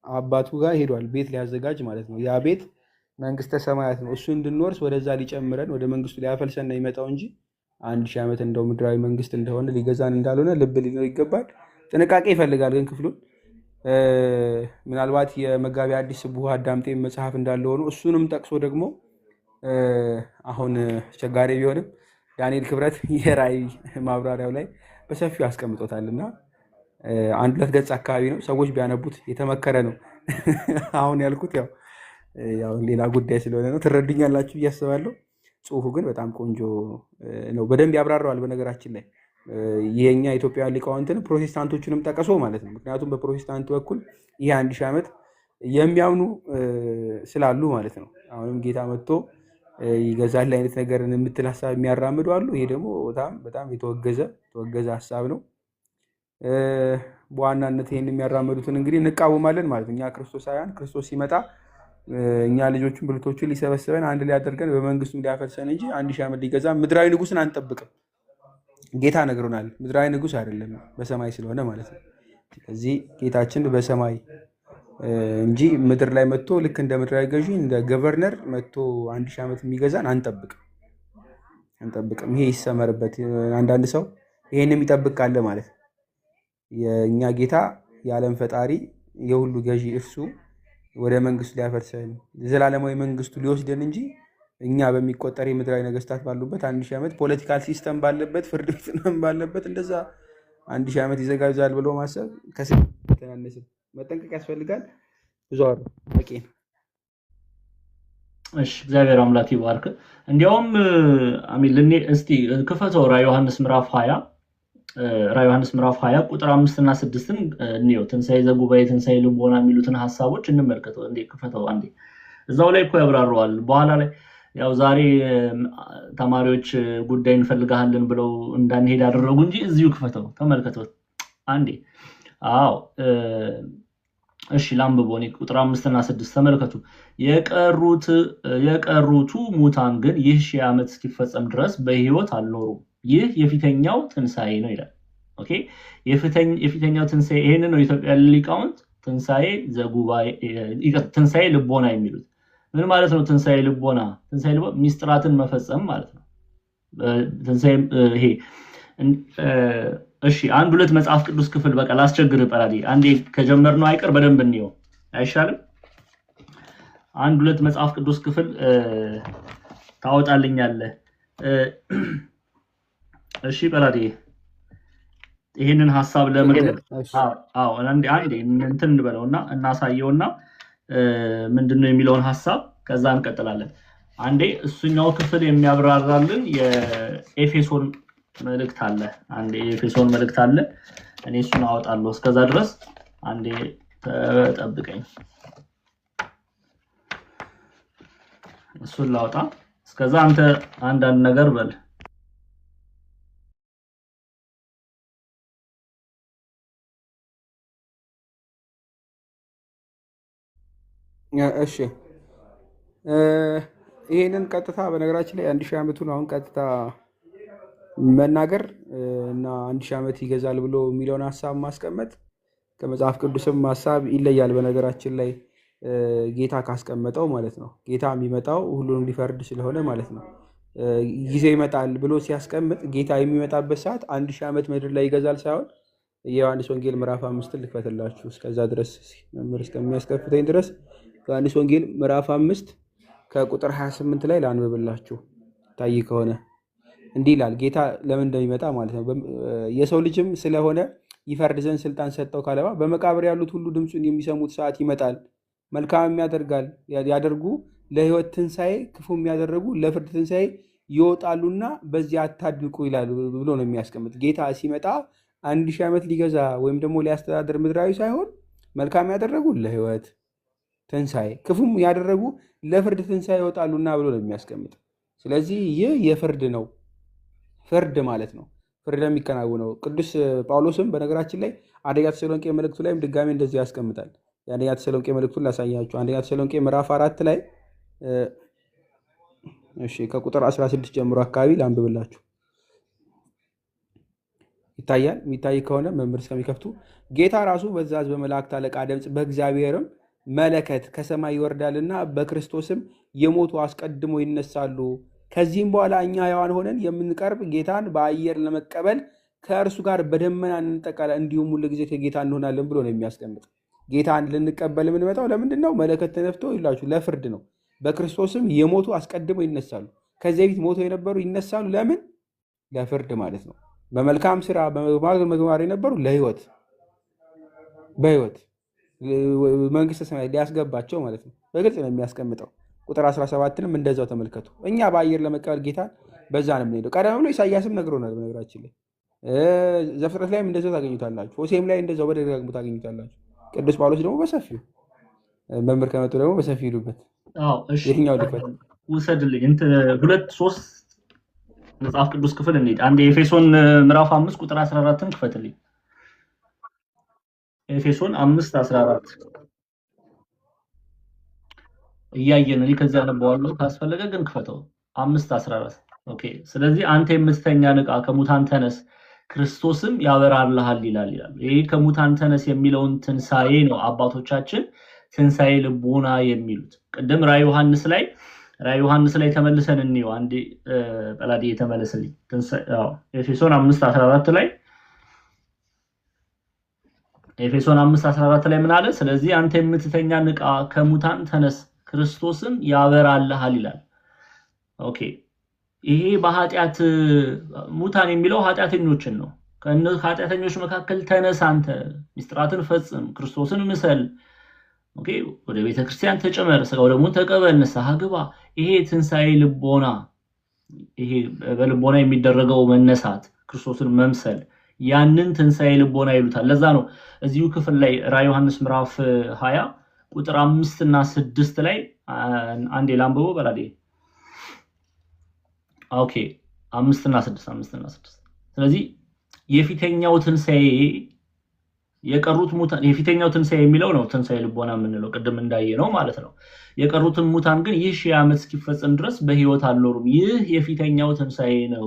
አባቱ ጋር ሄዷል፣ ቤት ሊያዘጋጅ ማለት ነው። ያ ቤት መንግስተ ሰማያት ነው። እሱ እንድንወርስ ወደዛ ሊጨምረን ወደ መንግስቱ ሊያፈልሰን ነው ይመጣው እንጂ 1000 ዓመት እንደው ምድራዊ መንግስት እንደሆነ ሊገዛን እንዳልሆነ ልብ ሊኖር ይገባል። ጥንቃቄ ይፈልጋል ግን ክፍሉን ምናልባት የመጋቢ አዲስ ስቡህ አዳምጤ መጽሐፍ እንዳለ ሆኖ እሱንም ጠቅሶ ደግሞ አሁን አስቸጋሪ ቢሆንም ዳንኤል ክብረት የራእይ ማብራሪያው ላይ በሰፊው አስቀምጦታል እና 1-2 ገጽ አካባቢ ነው። ሰዎች ቢያነቡት የተመከረ ነው። አሁን ያልኩት ያው ሌላ ጉዳይ ስለሆነ ነው። ትረዱኛላችሁ ብዬ አስባለሁ። ጽሁፉ ግን በጣም ቆንጆ ነው። በደንብ ያብራራዋል። በነገራችን ላይ የኛ ኢትዮጵያ ሊቃውንትን ፕሮቴስታንቶችንም ጠቀሶ ማለት ነው። ምክንያቱም በፕሮቴስታንት በኩል ይህ 1000 ዓመት የሚያምኑ ስላሉ ማለት ነው። አሁንም ጌታ መጥቶ ይገዛል አይነት ነገርን የምትል ሀሳብ የሚያራምዱ አሉ። ይሄ ደግሞ በጣም የተወገዘ ሀሳብ ነው። በዋናነት ይህን የሚያራምዱትን እንግዲህ እንቃወማለን ማለት ነው። እኛ ክርስቶሳውያን ክርስቶስ ሲመጣ እኛ ልጆቹን ብልቶቹን ሊሰበስበን አንድ ሊያደርገን በመንግስቱ ሊያፈልሰን እንጂ 1000 ዓመት ሊገዛ ምድራዊ ንጉስን አንጠብቅም። ጌታ ነግሮናል። ምድራዊ ንጉስ አይደለም በሰማይ ስለሆነ ማለት ነው። ስለዚህ ጌታችን በሰማይ እንጂ ምድር ላይ መጥቶ ልክ እንደ ምድራዊ ገዢ እንደ ገቨርነር መጥቶ 1000 ዓመት የሚገዛን አንጠብቅም። ይሄ ይሰመርበት። አንዳንድ ሰው ይሄን የሚጠብቅ ካለ ማለት ነው የእኛ ጌታ የዓለም ፈጣሪ የሁሉ ገዢ እርሱ ወደ መንግስቱ ሊያፈልሰን ዘላለማዊ መንግስቱ ሊወስደን እንጂ እኛ በሚቆጠር የምድራዊ ነገስታት ባሉበት 1000 ዓመት ፖለቲካል ሲስተም ባለበት ፍርድ ቤት ባለበት እንደዛ 1000 ዓመት ይዘጋጃል ብሎ ማሰብ ከስናነስም መጠንቀቅ ያስፈልጋል። ብዙ አሉ በቂ ነው። እሺ እግዚአብሔር አምላክ ይባርክ። እንዲያውም አሚን እስቲ ክፈተው ራዕየ ዮሐንስ ምዕራፍ 20 ቁጥር 5 እና 6ን እንየው። ትንሣኤ ዘጉባኤ፣ ትንሣኤ ልቦና የሚሉትን ሐሳቦች እንመልከተው። እንዴ ክፈተው አንዴ። እዛው ላይ እኮ ያብራራዋል። በኋላ ላይ ያው ዛሬ ተማሪዎች ጉዳይ እንፈልጋለን ብለው እንዳንሄድ አደረጉ እንጂ እዚሁ ክፈተው ተመልከተው አንዴ። አዎ እሺ ላምብቦ። ቁጥር 5 እና 6 ተመልከቱ። የቀሩቱ ሙታን ግን ይህ 1000 ዓመት እስኪፈጸም ድረስ በሕይወት አልኖሩም። ይህ የፊተኛው ትንሣኤ ነው ይላል። ኦኬ የፊተኛው ትንሣኤ ይሄንን ነው ኢትዮጵያ ሊቃውንት ትንሣኤ ዘጉባኤ ትንሣኤ ልቦና የሚሉት። ምን ማለት ነው ትንሣኤ ልቦና? ትንሣኤ ልቦና ሚስጥራትን መፈጸም ማለት ነው። ትንሣኤ ይሄ እሺ 1-2 መጽሐፍ ቅዱስ ክፍል በቃ ላስቸግር ጳራዲ አንዴ ከጀመርነው አይቀር በደንብ እንየው አይሻልም? 1-2 መጽሐፍ ቅዱስ ክፍል ታወጣልኛለህ? እሺ ጳራዲ ይሄንን ሐሳብ ለመግለጽ አንዴ እንትን እንበለውና እናሳየውና ምንድነው የሚለውን ሐሳብ ከዛ እንቀጥላለን። አንዴ እሱኛው ክፍል የሚያብራራልን የኤፌሶን መልእክት አለ። እኔ እሱን አወጣለሁ። እስከዛ ድረስ አንዴ ተጠብቀኝ። እሱን ላውጣ። እስከዛ አንተ አንዳንድ ነገር በል። እሺ ይሄንን ቀጥታ በነገራችን ላይ 1000 ዓመቱን አሁን ቀጥታ መናገር እና 1000 ዓመት ይገዛል ብሎ የሚለውን ሀሳብ ማስቀመጥ ከመጽሐፍ ቅዱስም ሀሳብ ይለያል። በነገራችን ላይ ጌታ ካስቀመጠው ማለት ነው። ጌታ የሚመጣው ሁሉንም ሊፈርድ ስለሆነ ማለት ነው። ጊዜ ይመጣል ብሎ ሲያስቀምጥ ጌታ የሚመጣበት ሰዓት 1000 ዓመት ምድር ላይ ይገዛል ሳይሆን የዮሐንስ ወንጌል ምዕራፍ 5 ልክፈትላችሁ። እስከዛ ድረስ መምህር እስከሚያስከፍተኝ ድረስ ዮሐንስ ወንጌል ምዕራፍ 5 ከቁጥር 28 ላይ ላንብብላችሁ ታይ ከሆነ እንዲህ ይላል። ጌታ ለምን እንደሚመጣ ማለት ነው። የሰው ልጅም ስለሆነ ይፈርድ ዘንድ ስልጣን ሰጠው ካለማ በመቃብር ያሉት ሁሉ ድምፁን የሚሰሙት ሰዓት ይመጣል። መልካም ያደርጉ ለሕይወት ትንሣኤ፣ ክፉ የሚያደርጉ ለፍርድ ትንሣኤ ይወጣሉና በዚያ አታድንቁ ይላል ብሎ ነው የሚያስቀምጥ። ጌታ ሲመጣ 1000 ዓመት ሊገዛ ወይም ደግሞ ሊያስተዳድር ምድራዊ ሳይሆን መልካም ያደረጉ ለሕይወት ትንሣኤ፣ ክፉም ያደረጉ ለፍርድ ትንሣኤ ይወጣሉና ብሎ ነው የሚያስቀምጥ። ስለዚህ ይህ የፍርድ ነው፣ ፍርድ ማለት ነው። ፍርድ የሚከናወነው ቅዱስ ጳውሎስም በነገራችን ላይ አንደኛ ተሰሎንቄ መልእክቱ ላይም ድጋሜ እንደዚህ ያስቀምጣል። የአንደኛ ተሰሎንቄ መልእክቱን ላሳያችሁ። አንደኛ ተሰሎንቄ ምዕራፍ 4 ላይ እሺ ከቁጥር 16 ጀምሮ አካባቢ ላንብብላችሁ። ይታያል። የሚታይ ከሆነ መምህር እስከሚከፍቱ ጌታ ራሱ በዛዝ በመላእክት አለቃ ድምፅ በእግዚአብሔርም መለከት ከሰማይ ይወርዳልና በክርስቶስም የሞቱ አስቀድሞ ይነሳሉ። ከዚህም በኋላ እኛ ሕያዋን ሆነን የምንቀርብ ጌታን በአየር ለመቀበል ከእርሱ ጋር በደመና እንጠቃለን፣ እንዲሁም ሁሉ ጊዜ ከጌታ እንሆናለን ብሎ ነው የሚያስቀምጥ። ጌታን ልንቀበል የምንመጣው ለምንድን ነው? መለከት ተነፍቶ ይላችሁ ለፍርድ ነው። በክርስቶስም የሞቱ አስቀድሞ ይነሳሉ። ከዚህ በፊት ሞቶ የነበሩ ይነሳሉ። ለምን? ለፍርድ ማለት ነው። በመልካም ስራ በመግባር የነበሩ ለህይወት፣ በህይወት መንግስተ ሰማያት ሊያስገባቸው ማለት ነው። በግልጽ ነው የሚያስቀምጠው። ቁጥር 17ንም እንደዛው ተመልከቱ። እኛ በአየር ለመቀበል ጌታን በዛ ነው የምንሄደው። ቀደም ብሎ ኢሳያስም ነግሮናል። በነገራችን ላይ ዘፍጥረት ላይም እንደዛው ታገኙታላችሁ። ሆሴም ላይ እንደዛው በደጋግሞ ታገኙታላችሁ። ቅዱስ ጳውሎስ ደግሞ በሰፊው መምህር ከመጡ ደግሞ በሰፊው ይሉበት። የትኛው ልክፈት ውሰድልኝ እንትን 2-3 መጽሐፍ ቅዱስ ክፍል እንሂድ። አንድ ኤፌሶን ምዕራፍ 5 ቁጥር 14ን ክፈትልኝ። ኤፌሶን 5:14 እያየን እኔ ከዛ አነበዋለሁ። ካስፈለገ ግን ክፈተው። 5:14 ኦኬ። ስለዚህ አንተ የምትተኛ ንቃ፣ ከሙታን ተነስ፣ ክርስቶስም ያበራልሃል ይላል። ይሄ ከሙታን ተነስ የሚለውን ትንሳኤ ነው አባቶቻችን ትንሳኤ ልቦና የሚሉት። ቅድም ራዕይ ዮሐንስ ላይ ተመልሰን እንየው። አንዴ በላዲ የተመለሰልኝ ኤፌሶን 5:14 ላይ ኤፌሶን 5:14 ላይ ምን አለ? ስለዚህ አንተ የምትተኛ ንቃ፣ ከሙታን ተነስ፣ ክርስቶስም ያበራልሃል ይላል። ኦኬ ይሄ በኃጢአት ሙታን የሚለው ኃጢአተኞችን ነው። ከኃጢአተኞች መካከል ተነስ፣ አንተ ምስጢራትን ፈጽም፣ ክርስቶስን ምሰል፣ ኦኬ ወደ ቤተክርስቲያን ተጨመር፣ ስጋው ደግሞ ተቀበል፣ ንስሐ ግባ። ይሄ ትንሳኤ ልቦና፣ ይሄ በልቦና የሚደረገው መነሳት፣ ክርስቶስን መምሰል፣ ያንን ትንሳኤ ልቦና ይሉታል። ለዛ ነው እዚሁ ክፍል ላይ ራዕይ ዮሐንስ ምዕራፍ 20 ቁጥር 5 እና 6 ላይ አንዴ ላንብበው በላዴ። ኦኬ 5 እና 6 ስለዚህ የፊተኛው ትንሳኤ የቀሩት ሙታን የፊተኛው ትንሳኤ የሚለው ነው ትንሳኤ ልቦና የምንለው ቅድም እንዳየነው ማለት ነው። የቀሩትን ሙታን ግን ይህ 1000 ዓመት እስኪፈጸም ድረስ በህይወት አልኖሩም። ይህ የፊተኛው ትንሳኤ ነው።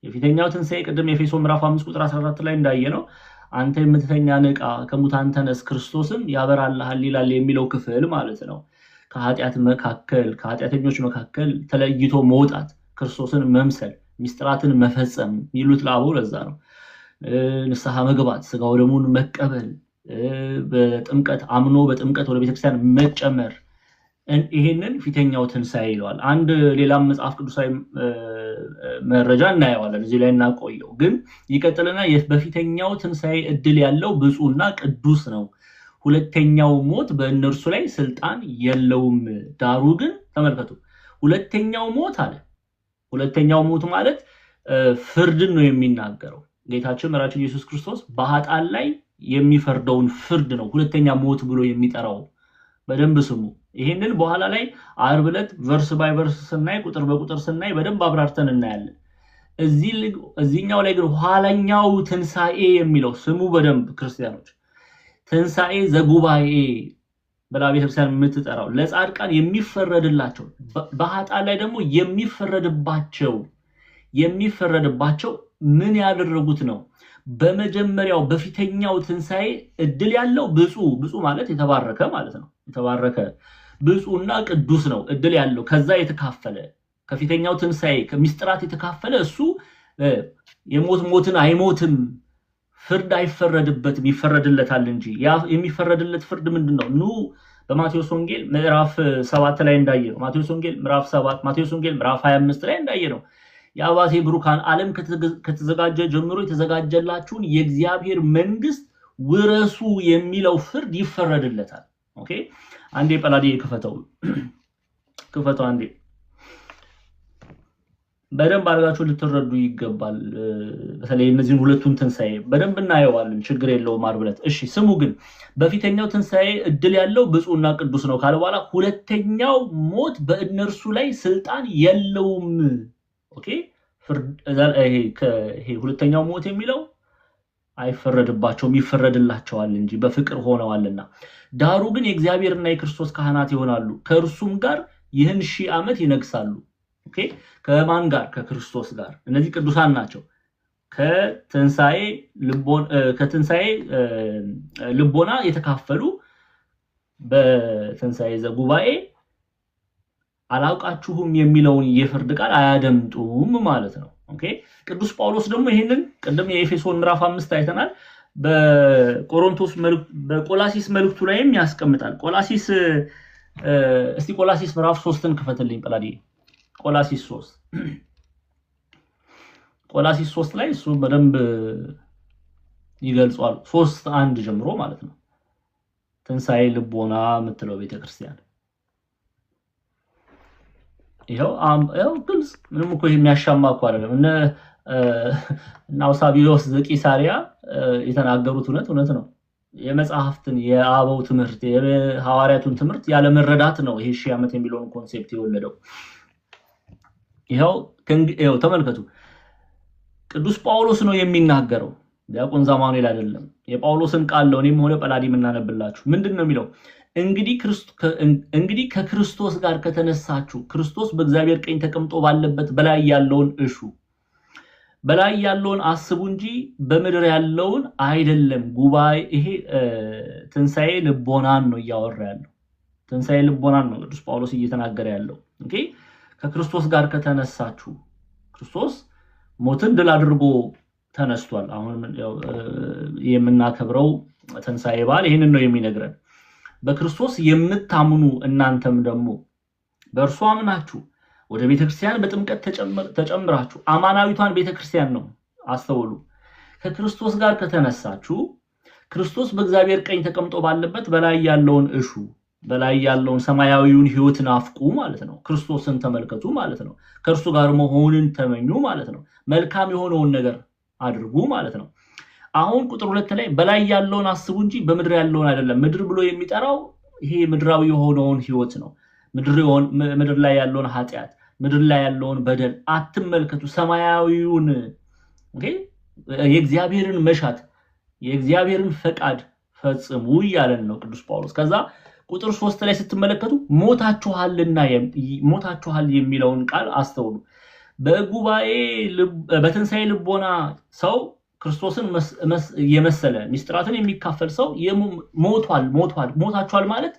የፊተኛው ትንሳኤ ቅድም ኤፌሶን ምዕራፍ 5 ቁጥር 14 ላይ እንዳየነው አንተ የምትተኛ ንቃ፣ ከሙታን ተነስ፣ ክርስቶስም ያበራልሃል ይላል የሚለው ክፍል ማለት ነው። ከኃጢአተኞች መካከል ተለይቶ መውጣት፣ ክርስቶስን መምሰል፣ ሚስጥራትን መፈጸም ይሉት ለአበው። ለዛ ነው ንስሐ መግባት፣ ስጋው ደሙን መቀበል፣ በጥምቀት አምኖ በጥምቀት ወደ ቤተክርስቲያን መጨመር፣ ይሄንን ፊተኛው ትንሳኤ ይለዋል። አንድ ሌላም መጽሐፍ ቅዱሳዊ መረጃ እናየዋለን፣ እዚህ ላይ እናቆየው። ግን ይቀጥልና በፊተኛው ትንሳኤ እድል ያለው ብፁዕና ቅዱስ ነው፣ ሁለተኛው ሞት በእነርሱ ላይ ስልጣን የለውም። ዳሩ ግን ተመልከቱ፣ ሁለተኛው ሞት አለ። ሁለተኛው ሞት ማለት ፍርድን ነው የሚናገረው። ጌታችን መድኃኒታችን ኢየሱስ ክርስቶስ በኃጥአን ላይ የሚፈርደውን ፍርድ ነው ሁለተኛ ሞት ብሎ የሚጠራው። በደንብ ስሙ። ይሄንን በኋላ ላይ ዓርብ ዕለት ቨርስ ባይ ቨርስ ስናይ፣ ቁጥር በቁጥር ስናይ በደንብ አብራርተን እናያለን። እዚህኛው ላይ ግን ኋላኛው ትንሳኤ የሚለው ስሙ በደንብ ክርስቲያኖች፣ ትንሳኤ ዘጉባኤ ብላ ቤተክርስቲያን የምትጠራው ለጻድቃን የሚፈረድላቸው በኃጥአን ላይ ደግሞ የሚፈረድባቸው ምን ያደረጉት ነው? በመጀመሪያው በፊተኛው ትንሳኤ እድል ያለው ብፁዕ ማለት የተባረከ ማለት ነው። የተባረከ ብፁዕና ቅዱስ ነው እድል ያለው። ከዛ የተካፈለ ከፊተኛው ትንሳኤ ከምስጢራት የተካፈለ እሱ ሞትን አይሞትም፣ ፍርድ አይፈረድበትም፣ ይፈረድለታል እንጂ። ያ የሚፈረድለት ፍርድ ምንድነው? ኑ በማቴዎስ ወንጌል ምዕራፍ 7 ላይ እንዳየነው፣ ማቴዎስ ወንጌል ምዕራፍ 7፣ ማቴዎስ ወንጌል ምዕራፍ 25 ላይ እንዳየነው የአባቴ ብሩካን ዓለም ከተዘጋጀ ጀምሮ የተዘጋጀላችሁን የእግዚአብሔር መንግስት ውረሱ የሚለው ፍርድ ይፈረድለታል። ኦኬ አንዴ ጳላዲ ክፈተው አንዴ። በደንብ አድርጋችሁ ልትረዱ ይገባል። በተለይ እነዚህን ሁለቱን ትንሳኤ በደንብ እናየዋለን፣ ችግር የለውም ዓርብ ዕለት። እሺ ስሙ ግን በፊተኛው ትንሳኤ እድል ያለው ብፁዕና ቅዱስ ነው ካለ በኋላ ሁለተኛው ሞት በእነርሱ ላይ ስልጣን የለውም። ኦኬ ይሄ ሁለተኛው ሞት የሚለው አይፈረድባቸውም ይፈረድላቸዋል እንጂ በፍቅር ሆነዋልና። ዳሩ ግን የእግዚአብሔርና የክርስቶስ ካህናት ይሆናሉ፣ ከእርሱም ጋር ይህን 1000 ዓመት ይነግሳሉ። ኦኬ ከማን ጋር? ከክርስቶስ ጋር። እነዚህ ቅዱሳን ናቸው። ከትንሳኤ ልቦና የተካፈሉ በትንሳኤ ዘጉባኤ አላውቃችሁም የሚለውን የፍርድ ቃል አያደምጡም ማለት ነው። ኦኬ ቅዱስ ጳውሎስ ደግሞ ይሄንን ቅድም የኤፌሶን ምዕራፍ 5 አይተናል። በቆላሲስ መልእክቱ ላይም ያስቀምጣል። እስቲ ቆላሲስ ምዕራፍ 3ን ክፈትልኝ ጵላዲ። ቆላሲስ 3 ላይ እሱ በደንብ ይገልጿል። 3:1 ጀምሮ ማለት ነው። ትንሳኤ ልቦና የምትለው ቤተክርስቲያን ይሄው ግልጽ ምንም እኮ የሚያሻማ እኮ አይደለም። እነ አውሳቢዮስ ዘቂሳሪያ የተናገሩት እውነት ነው። የመጽሐፍትን የአበው ትምህርት የሐዋርያቱን ትምህርት ያለ መረዳት ነው ይሄ 1000 ዓመት የሚለውን ኮንሴፕት የወለደው። ይሄው ተመልከቱ፣ ቅዱስ ጳውሎስ ነው የሚናገረው፣ ዲያቆን ዛማኑኤል አይደለም። የጳውሎስን ቃል ነው እኔም ሆነ ጳላዲ የምናነብላችሁ። ምንድነው የሚለው? እንግዲህ ከክርስቶስ ጋር ከተነሳችሁ ክርስቶስ በእግዚአብሔር ቀኝ ተቀምጦ ባለበት በላይ ያለውን እሹ፣ በላይ ያለውን አስቡ እንጂ በምድር ያለውን አይደለም። ጉባኤ ይሄ ትንሳኤ ልቦናን ነው እያወራ ያለው። ትንሳኤ ልቦናን ነው ቅዱስ ጳውሎስ እየተናገረ ያለው። ኦኬ ከክርስቶስ ጋር ከተነሳችሁ፣ ክርስቶስ ሞትን ድል አድርጎ ተነስቷል። አሁን የምናከብረው ትንሳኤ በዓል ይሄንን ነው የሚነግረን። በክርስቶስ የምታምኑ እናንተም ደግሞ በእርሱ አምናችሁ ወደ ቤተክርስቲያን በጥምቀት ተጨምራችሁ አማናዊቷን ቤተክርስቲያን ነው አስተውሉ። ከክርስቶስ ጋር ከተነሳችሁ ክርስቶስ በእግዚአብሔር ቀኝ ተቀምጦ ባለበት በላይ ያለውን እሹ፣ በላይ ያለውን ሰማያዊውን ሕይወት ናፍቁ ማለት ነው። ክርስቶስን ተመልከቱ ማለት ነው። ከእርሱ ጋር መሆንን ተመኙ ማለት ነው። መልካም የሆነውን ነገር አድርጉ ማለት ነው። አሁን ቁጥር 2 ላይ በላይ ያለውን አስቡ እንጂ በምድር ያለውን አይደለም። ምድር ብሎ የሚጠራው ይሄ ምድራዊ የሆነውን ሕይወት ነው። ምድር ላይ ያለውን ኃጢአት፣ ምድር ላይ ያለውን በደል አትመልከቱ። ሰማያዊውን የእግዚአብሔርን መሻት፣ የእግዚአብሔርን ፈቃድ ፈጽሙ እያለን ነው ቅዱስ ጳውሎስ። ከዛ ቁጥር 3 ላይ ስትመለከቱ ሞታችኋል የሚለውን ቃል አስተውሉ። በትንሳኤ ልቦና ሰው ክርስቶስን የመሰለ ሚስጥራትን የሚካፈል ሰው ሞታችኋል ማለት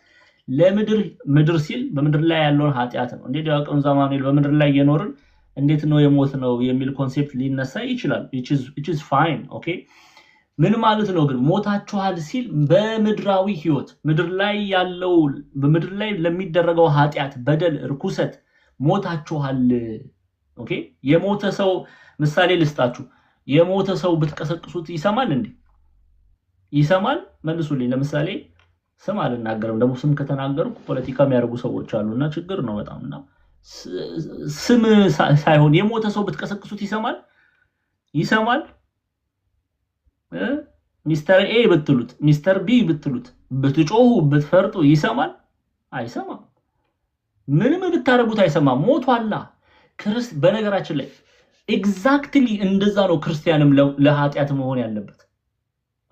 ምድር ሲል በምድር ላይ ያለውን ኃጢአት ነው። እንዴ ዲያቆን ዛማኑኤል በምድር ላይ የኖርን እንዴት ነው የሞት ነው የሚል ኮንሴፕት ሊነሳ ይችላል። which is fine ኦኬ ምን ማለት ነው ግን ሞታችኋል ሲል በምድራዊ ሕይወት በምድር ላይ ለሚደረገው ኃጢአት፣ በደል፣ ርኩሰት ሞታችኋል። ኦኬ የሞተ ሰው ምሳሌ ልስጣችሁ። የሞተ ሰው ብትቀሰቅሱት ይሰማል እንዴ? ይሰማል? መልሱልኝ። ለምሳሌ ስም አልናገርም፣ ደግሞ ስም ከተናገርኩ ፖለቲካ የሚያደርጉ ሰዎች አሉና ችግር ነው በጣምና ስም ሳይሆን የሞተ ሰው ብትቀሰቅሱት ይሰማል? ሚስተር ኤ ብትሉት፣ ሚስተር ቢ ብትሉት፣ ብትጮሁ ብትፈርጡ ይሰማል? አይሰማም። ምንም ብታረጉት አይሰማም። ሞቷላ። በነገራችን ላይ ኤግዛክትሊ እንደዛ ነው ክርስቲያንም ለኃጢአት መሆን ያለበት።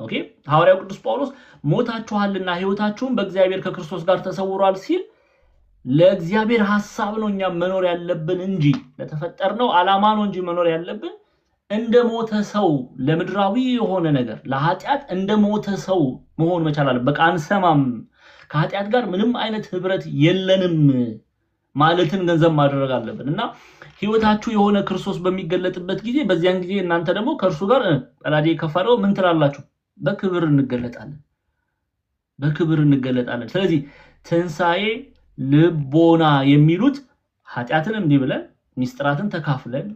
ኦኬ ሐዋርያው ቅዱስ ጳውሎስ ሞታችኋልና ሕይወታችሁን በእግዚአብሔር ከክርስቶስ ጋር ተሰውሯል ሲል ለእግዚአብሔር ሐሳብ ነው እኛ መኖር ያለብን እንጂ ለተፈጠርነው ዓላማ ነው እንጂ መኖር ያለብን እንደ ሞተ ሰው ለምድራዊ የሆነ ነገር ለኃጢአት እንደ ሞተ ሰው መሆን መቻል አለብን። በቃ አንሰማም፣ ከኃጢአት ጋር ምንም አይነት ህብረት የለንም ማለትን ገንዘብ ማድረግ አለብን እና ሕይወታችሁ የሆነ ክርስቶስ በሚገለጥበት ጊዜ በዚያን ጊዜ እናንተ ደግሞ ከእርሱ ጋር ጳላዲ ከፋለው ምን ትላላችሁ? በክብር እንገለጣለን። ስለዚህ ትንሳኤ ልቦና የሚሉት ኃጢአትን እንዲህ ብለን ሚስጥራትን ተካፍለን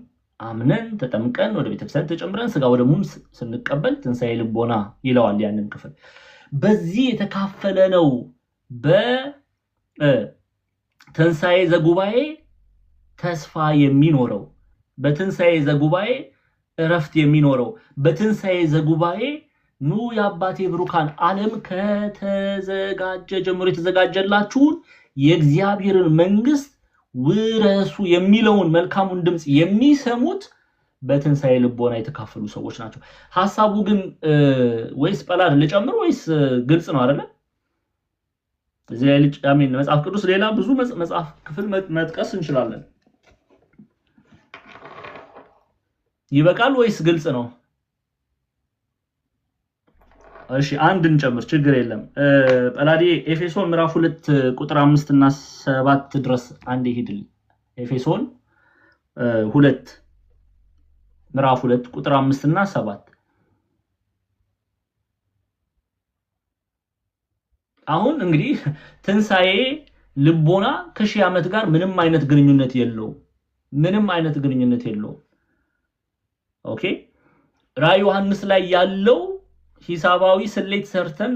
አምነን ተጠምቀን ወደ ቤተክርስቲያን ተጨምረን ስጋ ወደሙን ስንቀበል ትንሳኤ ልቦና ይለዋል ያንን ክፍል። በዚህ የተካፈለ ነው በትንሳኤ ዘጉባኤ ተስፋ የሚኖረው በትንሣኤ ዘጉባኤ እረፍት የሚኖረው በትንሣኤ ዘጉባኤ ኑ የአባቴ ብሩካን ዓለም ከተዘጋጀ ጀምሮ የተዘጋጀላችሁን የእግዚአብሔርን መንግስት ውረሱ የሚለውን መልካሙን ድምጽ የሚሰሙት በትንሣኤ ልቦና የተካፈሉ ሰዎች ናቸው። ሐሳቡ ግን ወይስ ጳላድ ልጨምር ወይስ ግልጽ ነው አይደለ? እዚህ ላይ አሜን። መጽሐፍ ቅዱስ ሌላ ብዙ መጽሐፍ ክፍል መጥቀስ እንችላለን። ይበቃል ወይስ ግልጽ ነው? እሺ አንድ እንጨምር፣ ችግር የለም። ጳላዲ ኤፌሶን ምዕራፍ 2 ቁጥር 5 እና 7 ድረስ አንድ ይሄድልኝ። ኤፌሶን 2 ምዕራፍ 2 ቁጥር 5 እና 7 አሁን እንግዲህ ትንሣኤ ልቦና ከሺህ ዓመት ጋር ምንም አይነት ግንኙነት የለውም። ምንም አይነት ግንኙነት የለውም። ኦኬ ራዕይ ዮሐንስ ላይ ያለው ሂሳባዊ ስሌት ሰርተን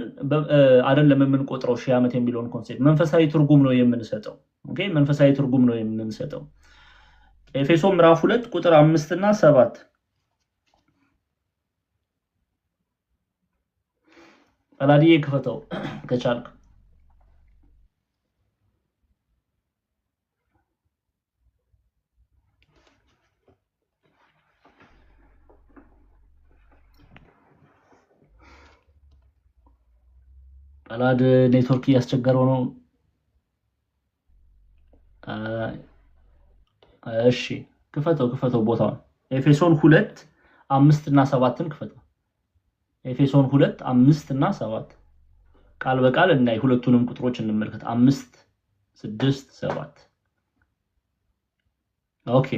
አይደለም የምንቆጥረው ሺህ ዓመት የሚለውን ኮንሴፕት መንፈሳዊ ትርጉም ነው የምንሰጠው። ኦኬ መንፈሳዊ ትርጉም ነው የምንሰጠው። ኤፌሶን ምዕራፍ 2 ቁጥር 5 እና 7 ጳላዲ ክፈተው ከቻልክ። ጳላድ ኔትወርክ እያስቸገረው ነው። እሺ ክፈተው ቦታውን። ኤፌሶን 2 5 እና 7ን ክፈተው። ኤፌሶን 2 5 እና 7 ቃል በቃል እናይ። ሁለቱንም ቁጥሮች እንመልከት። 5 6 7 ኦኬ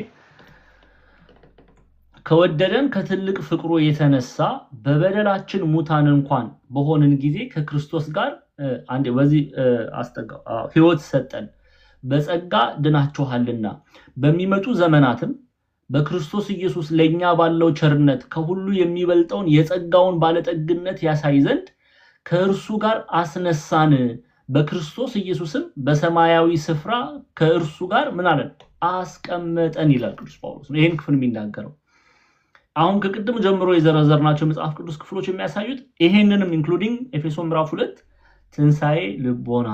ከወደደን ከትልቅ ፍቅሩ የተነሳ በበደላችን ሙታን እንኳን በሆንን ጊዜ ከክርስቶስ ጋር አንዴ በዚህ አስጠጋው ሕይወት ሰጠን፣ በጸጋ ድናችኋልና በሚመጡ ዘመናትም በክርስቶስ ኢየሱስ ለኛ ባለው ቸርነት ከሁሉ የሚበልጠውን የጸጋውን ባለጠግነት ያሳይ ዘንድ ከእርሱ ጋር አስነሳን፣ በክርስቶስ ኢየሱስም በሰማያዊ ስፍራ ከእርሱ ጋር ምን አለን አስቀመጠን ይላል ቅዱስ ጳውሎስ። ይሄን ክፍል የሚናገረው አሁን ከቅድም ጀምሮ የዘረዘርናቸው መጽሐፍ ቅዱስ ክፍሎች የሚያሳዩት ይሄንንም ኢንክሉዲንግ ኤፌሶን ምዕራፍ 2 ትንሣኤ ልቦና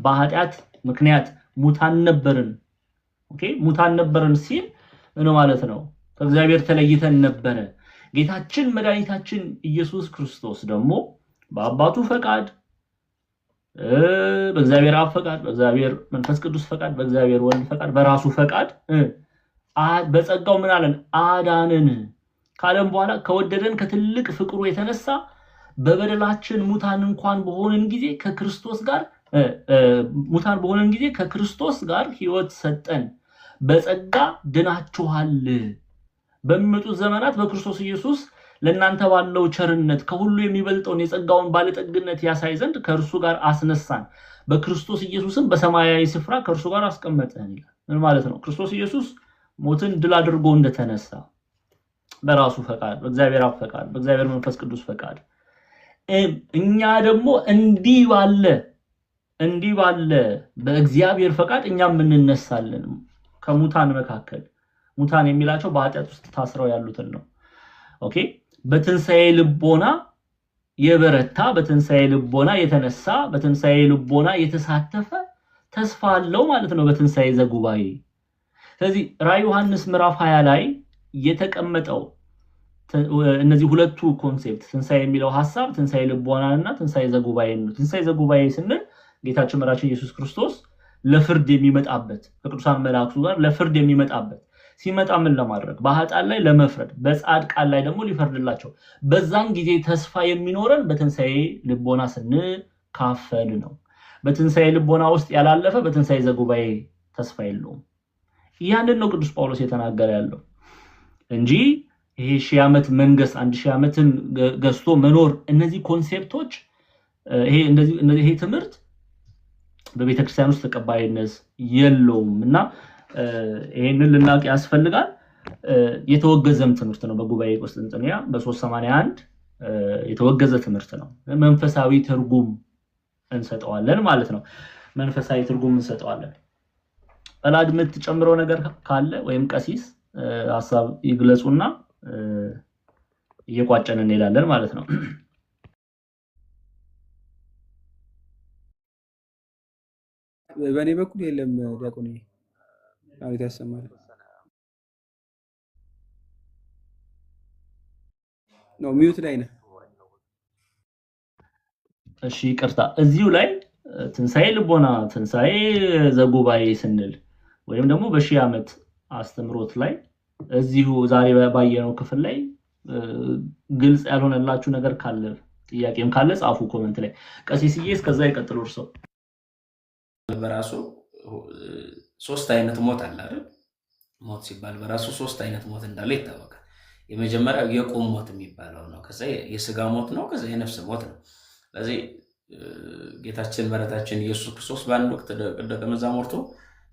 በኃጢአት ምክንያት ሙታን ነበርን። ኦኬ ሙታን ነበርን ሲል ምን ማለት ነው? ከእግዚአብሔር ተለይተን ነበረ። ጌታችን መድኃኒታችን ኢየሱስ ክርስቶስ ደግሞ በአባቱ ፈቃድ በእግዚአብሔር አብ ፈቃድ በእግዚአብሔር መንፈስ ቅዱስ ፈቃድ በእግዚአብሔር ወልድ ፈቃድ በራሱ ፈቃድ በጸጋው ምን አለን አዳንን ካለም በኋላ ከወደደን ከትልቅ ፍቅሩ የተነሳ በበደላችን ሙታን እንኳን በሆነን ጊዜ ከክርስቶስ ጋር ሕይወት ሰጠን፣ በጸጋ ድናችኋል፣ በሚመጡት ዘመናት በክርስቶስ ኢየሱስ ለእናንተ ባለው ቸርነት ከሁሉ የሚበልጠውን የጸጋውን ባለጠግነት ያሳይ ዘንድ ከእርሱ ጋር አስነሳን፣ በክርስቶስ ኢየሱስም በሰማያዊ ስፍራ ከእርሱ ጋር አስቀመጠን ይላል። ምን ማለት ነው? ክርስቶስ ኢየሱስ ሞትን ድል አድርጎ እንደተነሳ በራሱ ፈቃድ በእግዚአብሔር አብ ፈቃድ በእግዚአብሔር መንፈስ ቅዱስ ፈቃድ እኛ ደግሞ እንዲህ ባለ በእግዚአብሔር ፈቃድ እኛም እንነሳለን ከሙታን መካከል። ሙታን የሚላቸው በኃጢአት ውስጥ ታስረው ያሉትን ነው። ኦኬ በትንሣኤ ልቦና የበረታ በትንሣኤ ልቦና የተነሳ በትንሣኤ ልቦና የተሳተፈ ተስፋ አለው ማለት ነው በትንሣኤ ዘጉባኤ። ስለዚህ ራዕይ ዮሐንስ ምዕራፍ 20 ላይ የተቀመጠው እነዚህ ሁለቱ ኮንሴፕት ትንሣኤ የሚለው ሐሳብ ትንሣኤ ልቦናና ትንሣኤ ዘጉባኤ ነው። ትንሣኤ ዘጉባኤ ስንል ጌታችን መድኃኒታችን ኢየሱስ ክርስቶስ ለፍርድ የሚመጣበት ከቅዱሳን መላእክቱ ጋር ለፍርድ የሚመጣበት ሲመጣ ምን ለማድረግ በኃጥአን ላይ ለመፍረድ በጻድቃን ላይ ደግሞ ሊፈርድላቸው በዛን ጊዜ ተስፋ የሚኖረን በትንሣኤ ልቦና ስንካፈል ነው። በትንሣኤ ልቦና ውስጥ ያላለፈ በትንሣኤ ዘጉባኤ ተስፋ የለውም። ያንን ነው ቅዱስ ጳውሎስ የተናገረ ያለው እንጂ ይሄ 1000 ዓመት መንገስ 1000 ዓመትን ገዝቶ መኖር እነዚህ ኮንሴፕቶች ይሄ ትምህርት በቤተክርስቲያን ውስጥ ተቀባይነት የለውም እና ይሄንን ልናውቅ ያስፈልጋል። የተወገዘም ትምህርት ነው። በጉባኤ ቆስጥንጥንያ በ381 የተወገዘ ትምህርት ነው። መንፈሳዊ ትርጉም እንሰጠዋለን ማለት ነው። መንፈሳዊ ትርጉም እንሰጠዋለን። ጠላድ የምትጨምረው ነገር ካለ ወይም ቀሲስ ሐሳብ ይግለጹና እየቋጨን እንሄዳለን ማለት ነው። በእኔ በኩል የለም። ዲያቆን አቤት ያሰማል ነው። ሚዩት ላይ ነህ። እሺ ይቅርታ። እዚሁ ላይ ትንሣኤ ልቦና ትንሣኤ ዘጉባኤ ስንል ወይም ደግሞ በሺህ ዓመት አስተምሮት ላይ እዚሁ ዛሬ ባየነው ክፍል ላይ ግልጽ ያልሆነላችሁ ነገር ካለ ጥያቄም ካለ ጻፉ ኮሜንት ላይ። ቀሲስዬ እስከዛ ይቀጥሉ እርሶ። በራሱ ሶስት አይነት ሞት አለ አይደል? ሞት ሲባል በራሱ ሶስት አይነት ሞት እንዳለ ይታወቃል። የመጀመሪያው የቁም ሞት የሚባለው ነው። ከዛ የስጋ ሞት ነው። ከዛ የነፍስ ሞት ነው። ስለዚህ ጌታችን መድኃኒታችን ኢየሱስ ክርስቶስ በአንድ ወቅት ደቀ መዛሙርቱ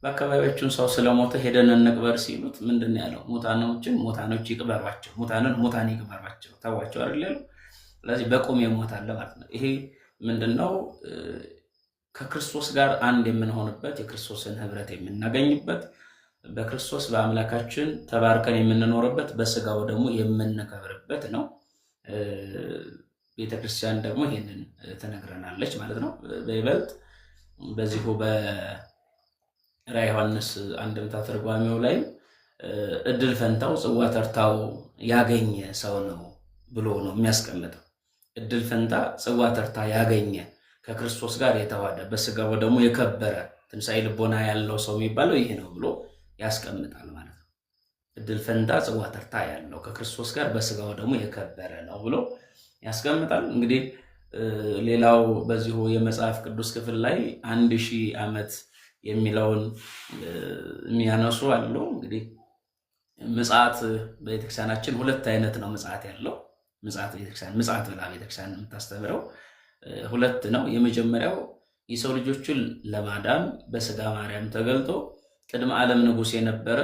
በአካባቢያችን ሰው ስለሞተ ሄደን እንቅበር ሲሉት ምንድን ነው ያለው? ሙታኖች ይቅበሯቸው፣ ሙታን ይቅበሯቸው፣ ተዋቸው አይደል ያለው። ስለዚህ በቁም የሞት አለ ማለት ነው። ይሄ ምንድነው? ከክርስቶስ ጋር አንድ የምንሆንበት የክርስቶስን ህብረት የምናገኝበት በክርስቶስ በአምላካችን ተባርከን የምንኖርበት በስጋው ደግሞ የምንከብርበት ነው። ቤተክርስቲያን ደግሞ ይሄንን ትነግረናለች ማለት ነው። በይበልጥ በዚሁ በራዕየ ዮሐንስ አንድምታ ትርጓሜው ላይ እድል ፈንታው ጽዋ ተርታው ያገኘ ሰው ነው ብሎ ነው የሚያስቀምጠው። እድል ፈንታ ጽዋ ተርታ ያገኘ ከክርስቶስ ጋር የተዋሃደ በስጋው ደግሞ የከበረ ትንሣኤ ልቦና ያለው ሰው የሚባለው ይሄ ነው ብሎ ያስቀምጣል ማለት ነው። እድል ፈንታ ጽዋ ተርታ ያለው ከክርስቶስ ጋር በስጋው ደግሞ የከበረ ነው ብሎ ያስቀምጣል። እንግዲህ ሌላው በዚሁ የመጽሐፍ ቅዱስ ክፍል ላይ 1000 ዓመት የሚለውን የሚያነሱ አሉ። እንግዲህ ምጽአት በቤተክርስቲያናችን ሁለት አይነት ነው ምጽአት ያለው። ምጽአት ብላ ቤተክርስቲያን የምታስተምረው ሁለት ነው። የመጀመሪያው የሰው ልጆችን ለማዳን በስጋ ማርያም ተገልጦ ቅድመ ዓለም ንጉሥ የነበረ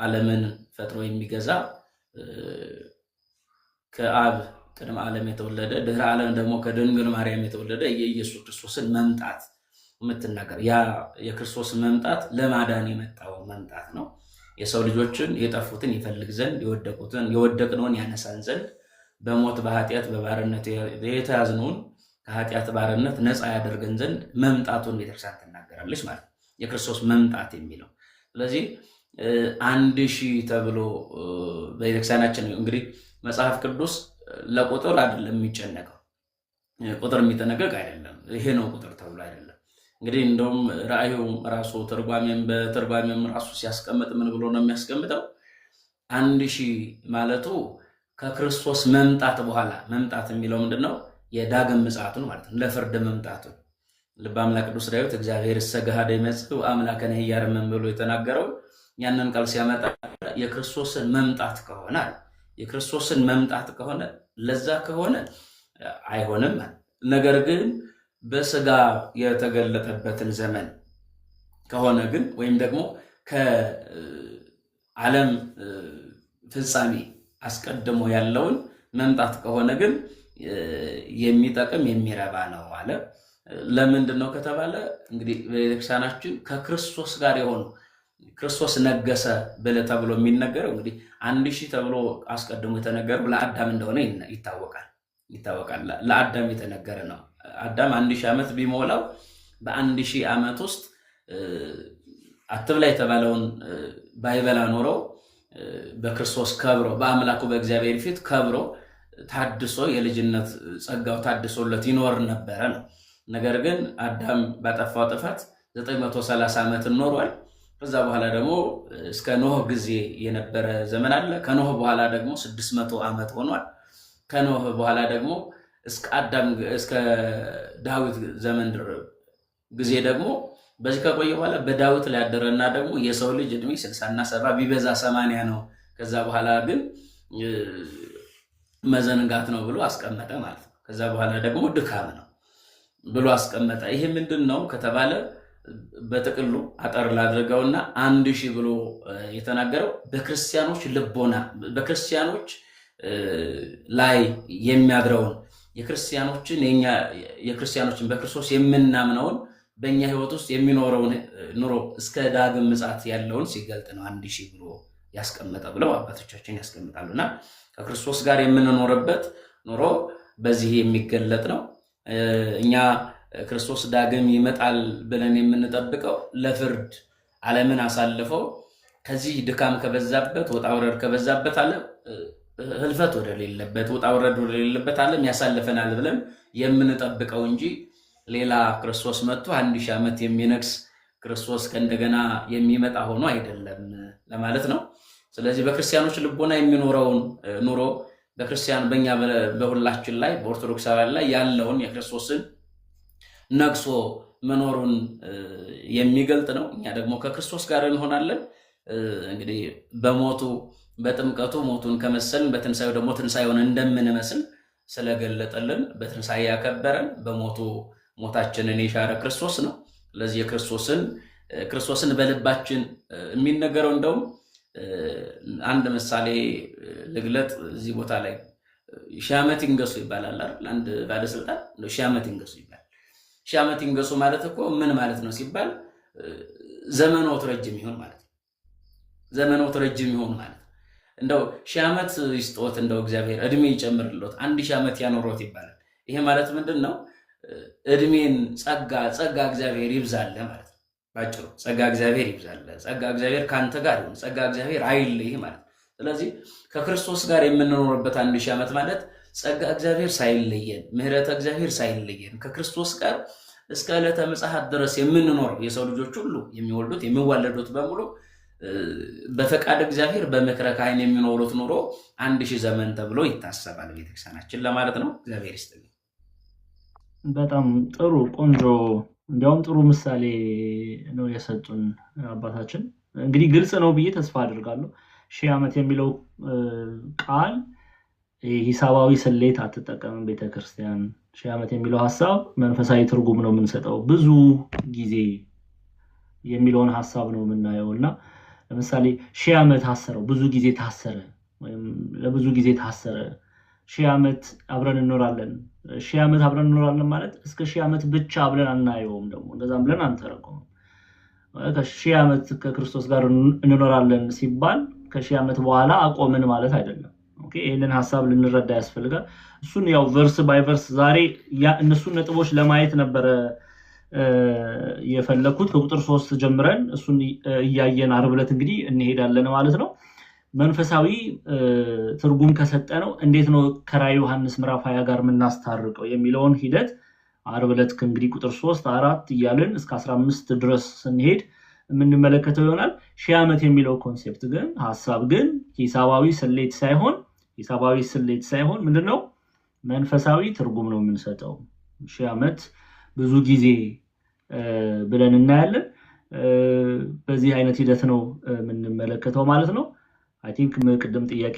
ዓለምን ፈጥሮ የሚገዛ ከአብ ቅድመ ዓለም የተወለደ ድህረ ዓለም ደግሞ ከድንግል ማርያም የተወለደ የኢየሱስ ክርስቶስን መምጣት የምትናገር ያ የክርስቶስ መምጣት ለማዳን የመጣው መምጣት ነው። የሰው ልጆችን የጠፉትን ይፈልግ ዘንድ የወደቅነውን ያነሳን ዘንድ በሞት በኃጢአት በባርነት የተያዝነውን ከኃጢአት ባርነት ነፃ ያደርገን ዘንድ መምጣቱን ቤተክርስቲያን ትናገራለች ማለት ነው፣ የክርስቶስ መምጣት የሚለው። ስለዚህ 1000 ተብሎ ቤተክርስቲያናችን እንግዲህ መጽሐፍ ቅዱስ ለቁጥር አይደለም የሚጨነቀው፣ ቁጥር የሚጠነቀቅ አይደለም። ይሄ ነው ቁጥር ተብሎ አይደለም። እንግዲህ እንደውም ራእዩ ራሱ በትርጓሜም ራሱ ሲያስቀምጥ ምን ብሎ ነው የሚያስቀምጠው? 1000 ማለቱ ከክርስቶስ መምጣት በኋላ መምጣት የሚለው ምንድነው? የዳግም ምጽአቱን ማለት ነው፣ ለፍርድ መምጣቱን። ልበ አምላክ ቅዱስ ዳዊት እግዚአብሔር እሰገሃደ ይመጽእ አምላከነ ኢያርመን ብሎ የተናገረው ያንን ቃል ሲያመጣ የክርስቶስን መምጣት ከሆነ የክርስቶስን መምጣት ከሆነ ለዛ ከሆነ አይሆንም። ነገር ግን በስጋ የተገለጠበትን ዘመን ከሆነ ግን ወይም ደግሞ ከዓለም ፍጻሜ አስቀድሞ ያለውን መምጣት ከሆነ ግን የሚጠቅም የሚረባ ነው አለ። ለምንድን ነው ከተባለ እንግዲህ ቤተክርስቲያናችን ከክርስቶስ ጋር የሆኑ ክርስቶስ ነገሰ ብለ ተብሎ የሚነገረው እንግዲህ 1000 ተብሎ አስቀድሞ የተነገረው ለአዳም እንደሆነ ይታወቃል። ለአዳም የተነገረ ነው። አዳም 1000 ዓመት ቢሞላው በ1000 ዓመት ውስጥ አትብላ የተባለውን ባይበላ ኖሮ በክርስቶስ ከብሮ በአምላኩ በእግዚአብሔር ፊት ከብሮ ታድሶ የልጅነት ጸጋው ታድሶለት ይኖር ነበረ ነው። ነገር ግን አዳም ባጠፋው ጥፋት 930 ዓመት ኖሯል። ከዛ በኋላ ደግሞ እስከ ኖህ ጊዜ የነበረ ዘመን አለ። ከኖህ በኋላ ደግሞ 600 ዓመት ሆኗል። ከኖህ በኋላ ደግሞ እስከ ዳዊት ዘመን ጊዜ ደግሞ በዚህ ከቆየ በኋላ በዳዊት ላይ ያደረና ደግሞ የሰው ልጅ እድሜ 60 እና 70 ቢበዛ 80 ነው። ከዛ በኋላ ግን መዘንጋት ነው ብሎ አስቀመጠ ማለት ነው። ከዛ በኋላ ደግሞ ድካም ነው ብሎ አስቀመጠ። ይሄ ምንድን ነው ከተባለ በጥቅሉ አጠር ላድርገውና 1000 ብሎ የተናገረው በክርስቲያኖች ልቦና በክርስቲያኖች ላይ የሚያድረውን የክርስቲያኖችን በክርስቶስ የምናምነውን በእኛ ህይወት ውስጥ የሚኖረውን ኑሮ እስከ ዳግም ምጽአት ያለውን ሲገልጥ ነው 1000 ብሎ ያስቀመጠ ብለው አባቶቻችን ያስቀምጣሉና ከክርስቶስ ጋር የምንኖርበት ኑሮ በዚህ የሚገለጥ ነው። እኛ ክርስቶስ ዳግም ይመጣል ብለን የምንጠብቀው ለፍርድ ዓለምን አሳልፈው ከዚህ ድካም ከበዛበት ወጣ ወረድ ከበዛበት ዓለም ህልፈት ወደሌለበት ወጣ ወረድ ወደሌለበት ዓለም ያሳልፈናል ብለን የምንጠብቀው እንጂ ሌላ ክርስቶስ መጥቶ 1000 ዓመት የሚነግስ ክርስቶስ ከእንደገና የሚመጣ ሆኖ አይደለም ለማለት ነው። ስለዚህ በክርስቲያኖች ልቦና የሚኖረውን ኑሮ በክርስቲያን በእኛ በሁላችን ላይ በኦርቶዶክሳውያን ላይ ያለውን የክርስቶስን ነግሶ መኖሩን የሚገልጥ ነው። እኛ ደግሞ ከክርስቶስ ጋር እንሆናለን። እንግዲህ በሞቱ በጥምቀቱ ሞቱን ከመሰልን በትንሳኤው ደግሞ ትንሳኤውን እንደምንመስል ስለገለጠልን በትንሳኤ ያከበረን በሞቱ ሞታችንን የሻረ ክርስቶስ ነው። ስለዚህ ክርስቶስን በልባችን የሚነገረው እንደውም አንድ ምሳሌ ልግለጥ እዚህ ቦታ ላይ 1000 ዓመት ይንገሱ ይባላል አይደል? አንድ ባለስልጣን 1000 ዓመት ይንገሱ ይባላል። 1000 ዓመት ይንገሱ ማለት እኮ ምን ማለት ነው ሲባል ዘመኖት ረጅም ይሁን ማለት ነው። ዘመኖት ረጅም ይሁን ማለት እንደው 1000 ዓመት ይስጦት እንደው እግዚአብሔር እድሜ ይጨምርልዎት 1000 ዓመት ያኖሮት ይባላል። ይሄ ማለት ምንድነው? እድሜን ጸጋ እግዚአብሔር ይብዛል ማለት ነው። ባጭሩ ጸጋ እግዚአብሔር ይብዛል፣ ጸጋ እግዚአብሔር ካንተ ጋር ይሁን፣ ጸጋ እግዚአብሔር አይለይህ ማለት ነው። ስለዚህ ከክርስቶስ ጋር የምንኖርበት 1000 ዓመት ማለት ጸጋ እግዚአብሔር ሳይለየን፣ ምህረት እግዚአብሔር ሳይለየን ከክርስቶስ ጋር እስከ ዕለተ ምጽአት ድረስ የምንኖረው የሰው ልጆች ሁሉ የሚወልዱት የሚዋለዱት በሙሉ በፈቃድ እግዚአብሔር በምክረ ካህን የሚኖሩት ኑሮ 1000 ዘመን ተብሎ ይታሰባል ቤተክርስቲያናችን ለማለት ነው። እግዚአብሔር ይስጥልኝ። በጣም ጥሩ ቆንጆ፣ እንዲያውም ጥሩ ምሳሌ ነው የሰጡን አባታችን። እንግዲህ ግልጽ ነው ብዬ ተስፋ አድርጋለሁ። 1000 ዓመት የሚለው ቃል ሂሳባዊ ስሌት አትጠቀምም ቤተክርስቲያን። 1000 ዓመት የሚለው ሐሳብ መንፈሳዊ ትርጉም ነው የምንሰጠው። ብዙ ጊዜ የሚለውን ሐሳብ ነው የምናየው እና ለምሳሌ 1000 ዓመት ታሰረው፣ ብዙ ጊዜ ታሰረ ወይም ለብዙ ጊዜ ታሰረ፣ 1000 ዓመት አብረን እንኖራለን። 1000 ዓመት አብረን እንኖራለን ማለት እስከ 1000 ዓመት ብቻ ብለን አናየውም፣ ደግሞ እንደዛም ብለን አንተረጉምም። ከ1000 ዓመት ከክርስቶስ ጋር እንኖራለን ሲባል ከ1000 ዓመት በኋላ አቆምን ማለት አይደለም። ኦኬ፣ ይሄንን ሐሳብ ልንረዳ ያስፈልጋል። እሱን ያው ቨርስ ባይ ቨርስ ዛሬ እነሱን ነጥቦች ለማየት ነበረ የፈለኩት። ከቁጥር 3 ጀምረን እሱን እያየን ዓርብ ዕለት እንግዲህ እንሄዳለን ማለት ነው። መንፈሳዊ ትርጉም ከሰጠ ነው እንዴት ነው ከራዕየ ዮሐንስ ምዕራፍ 20 ጋር የምናስታርቀው የሚለውን ሂደት ዓርብ ዕለት እንግዲህ ቁጥር 3 4 እያልን እስከ 15 ድረስ ስንሄድ የምንመለከተው ይሆናል። 1000 ዓመት የሚለው ኮንሴፕት ግን ሐሳብ ግን ሂሳባዊ ስሌት ሳይሆን ምንድነው መንፈሳዊ ትርጉም ነው የምንሰጠው። 1000 ዓመት ብዙ ጊዜ ብለን እናያለን። በዚህ አይነት ሂደት ነው የምንመለከተው ማለት ነው። አይ ቲንክ ቅድም ጥያቄ